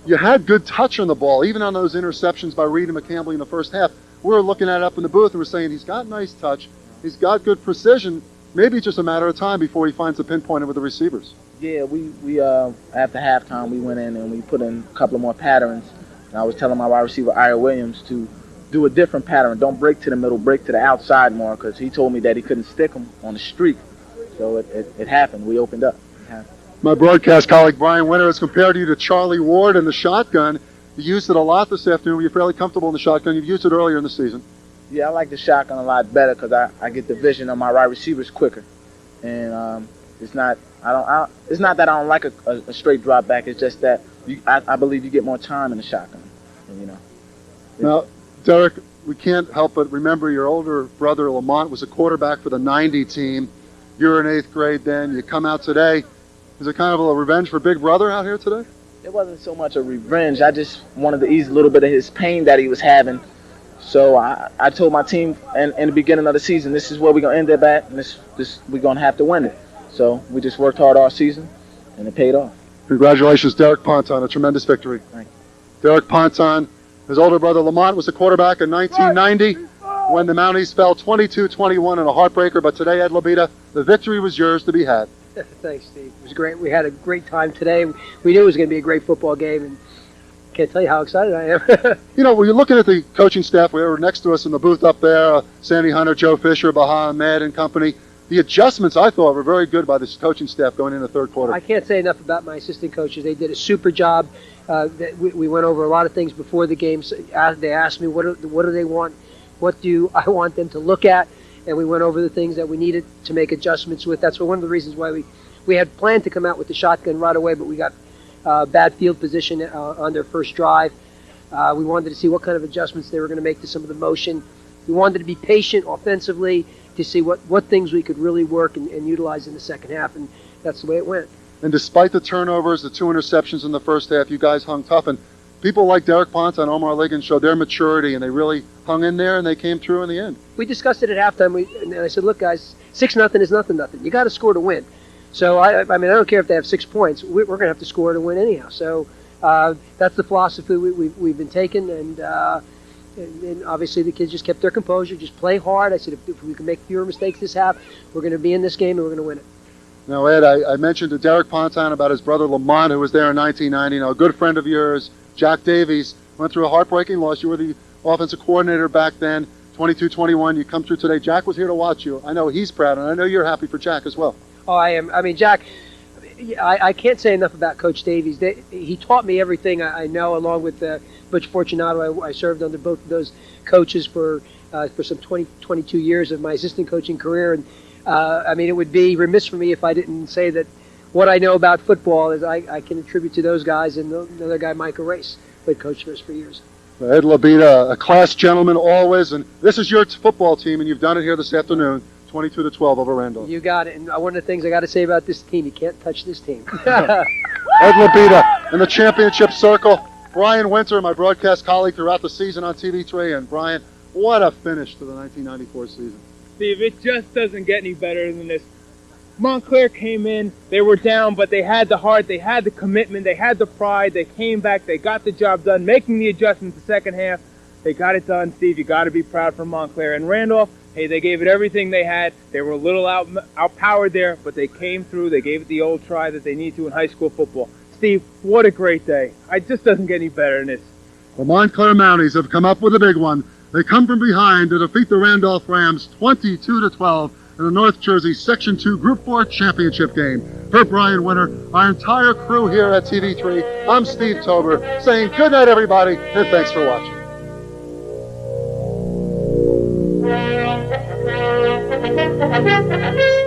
You had good touch on the ball, even on those interceptions by Reed and McCampbell in the first half. We were looking at it up in the booth and we're saying he's got nice touch, he's got good precision. Maybe it's just a matter of time before he finds the pinpoint with the receivers. Yeah, we after halftime we went in and we put in a couple of more patterns. And I was telling my wide receiver Ira Williams to do a different pattern. Don't break to the middle, break to the outside more, because he told me that he couldn't stick him on the streak. So it happened. We opened up. It happened. My broadcast colleague Brian Winter has compared you to Charlie Ward in the shotgun. You used it a lot this afternoon. Were you fairly comfortable in the shotgun? You've used it earlier in the season. Yeah, I like the shotgun a lot better because I get the vision of my wide receivers quicker, and it's not it's not that I don't like a straight drop back. It's just that I believe you get more time in the shotgun, and you know. Now, Derek, we can't help but remember your older brother Lamont was a quarterback for the '90 team. You were in 8th grade then. You come out today. Is it kind of a revenge for Big Brother out here today? It wasn't so much a revenge. I just wanted to ease a little bit of his pain that he was having. So I told my team in the beginning of the season, this is where we're going to end up at, and this we're going to have to win it. So we just worked hard all season, and it paid off. Congratulations, Derek Ponton, a tremendous victory. Thank you. Derek Ponton, his older brother Lamont was the quarterback in 1990 when the Mounties fell 22-21 in a heartbreaker, but today, Ed Labita, the victory was yours to be had. Thanks, Steve. It was great. We had a great time today. We knew it was going to be a great football game, and can't tell you how excited I am. You know, when you're looking at the coaching staff, we were next to us in the booth up there, Sandy Hunter, Joe Fisher, Baha Ahmed and company. The adjustments, I thought, were very good by this coaching staff going into the third quarter. I can't say enough about my assistant coaches. They did a super job. We went over a lot of things before the game. They asked me, what do they want? What do I want them to look at? And we went over the things that we needed to make adjustments with. That's one of the reasons why we had planned to come out with the shotgun right away, but we got bad field position on their first drive. We wanted to see what kind of adjustments they were going to make to some of the motion. We wanted to be patient offensively to see what things we could really work and utilize in the second half, and that's the way it went. And despite the turnovers, the 2 interceptions in the first half, you guys hung tough. And people like Derek Ponton and Omar Liggins showed their maturity, and they really hung in there, and they came through in the end. We discussed it at halftime, and I said, look, guys, 6-0 is nothing. You got to score to win. So, I mean, I don't care if they have 6 points. We're going to have to score to win anyhow. So that's the philosophy we've been taking, and obviously the kids just kept their composure, just play hard. I said, if we can make fewer mistakes this half, we're going to be in this game, and we're going to win it. Now, Ed, I mentioned to Derek Ponton about his brother Lamont, who was there in 1990. Now, a good friend of yours, Jack Davies, went through a heartbreaking loss. You were the offensive coordinator back then, 22-21. You come through today. Jack was here to watch you. I know he's proud, and I know you're happy for Jack as well. Oh, I am. I mean, Jack, I can't say enough about Coach Davies. He taught me everything I know, along with Butch Fortunato. I served under both of those coaches for some 22 years of my assistant coaching career. And I mean, it would be remiss for me if I didn't say that what I know about football is I can attribute to those guys and another guy, Micah Race, who coached for us for years. Ed Labita, a class gentleman always, and this is your football team, and you've done it here this afternoon. 22-12 over Randolph. You got it. And one of the things I got to say about this team, you can't touch this team. Ed Labita in the championship circle. Brian Winter, my broadcast colleague throughout the season on TV3. And Brian, what a finish to the 1994 season. Steve, it just doesn't get any better than this. Montclair came in, they were down, but they had the heart, they had the commitment, they had the pride, they came back, they got the job done, making the adjustments the second half. They got it done, Steve. You got to be proud for Montclair. And Randolph, hey, they gave it everything they had. They were a little outpowered there, but they came through. They gave it the old try that they need to in high school football. Steve, what a great day. It just doesn't get any better than this. The Montclair Mounties have come up with a big one. They come from behind to defeat the Randolph Rams 22-12 in the North Jersey Section 2 Group 4 championship game. For Brian Winter, our entire crew here at TV3, I'm Steve Tober, saying good night, everybody, and thanks for watching. Thank you.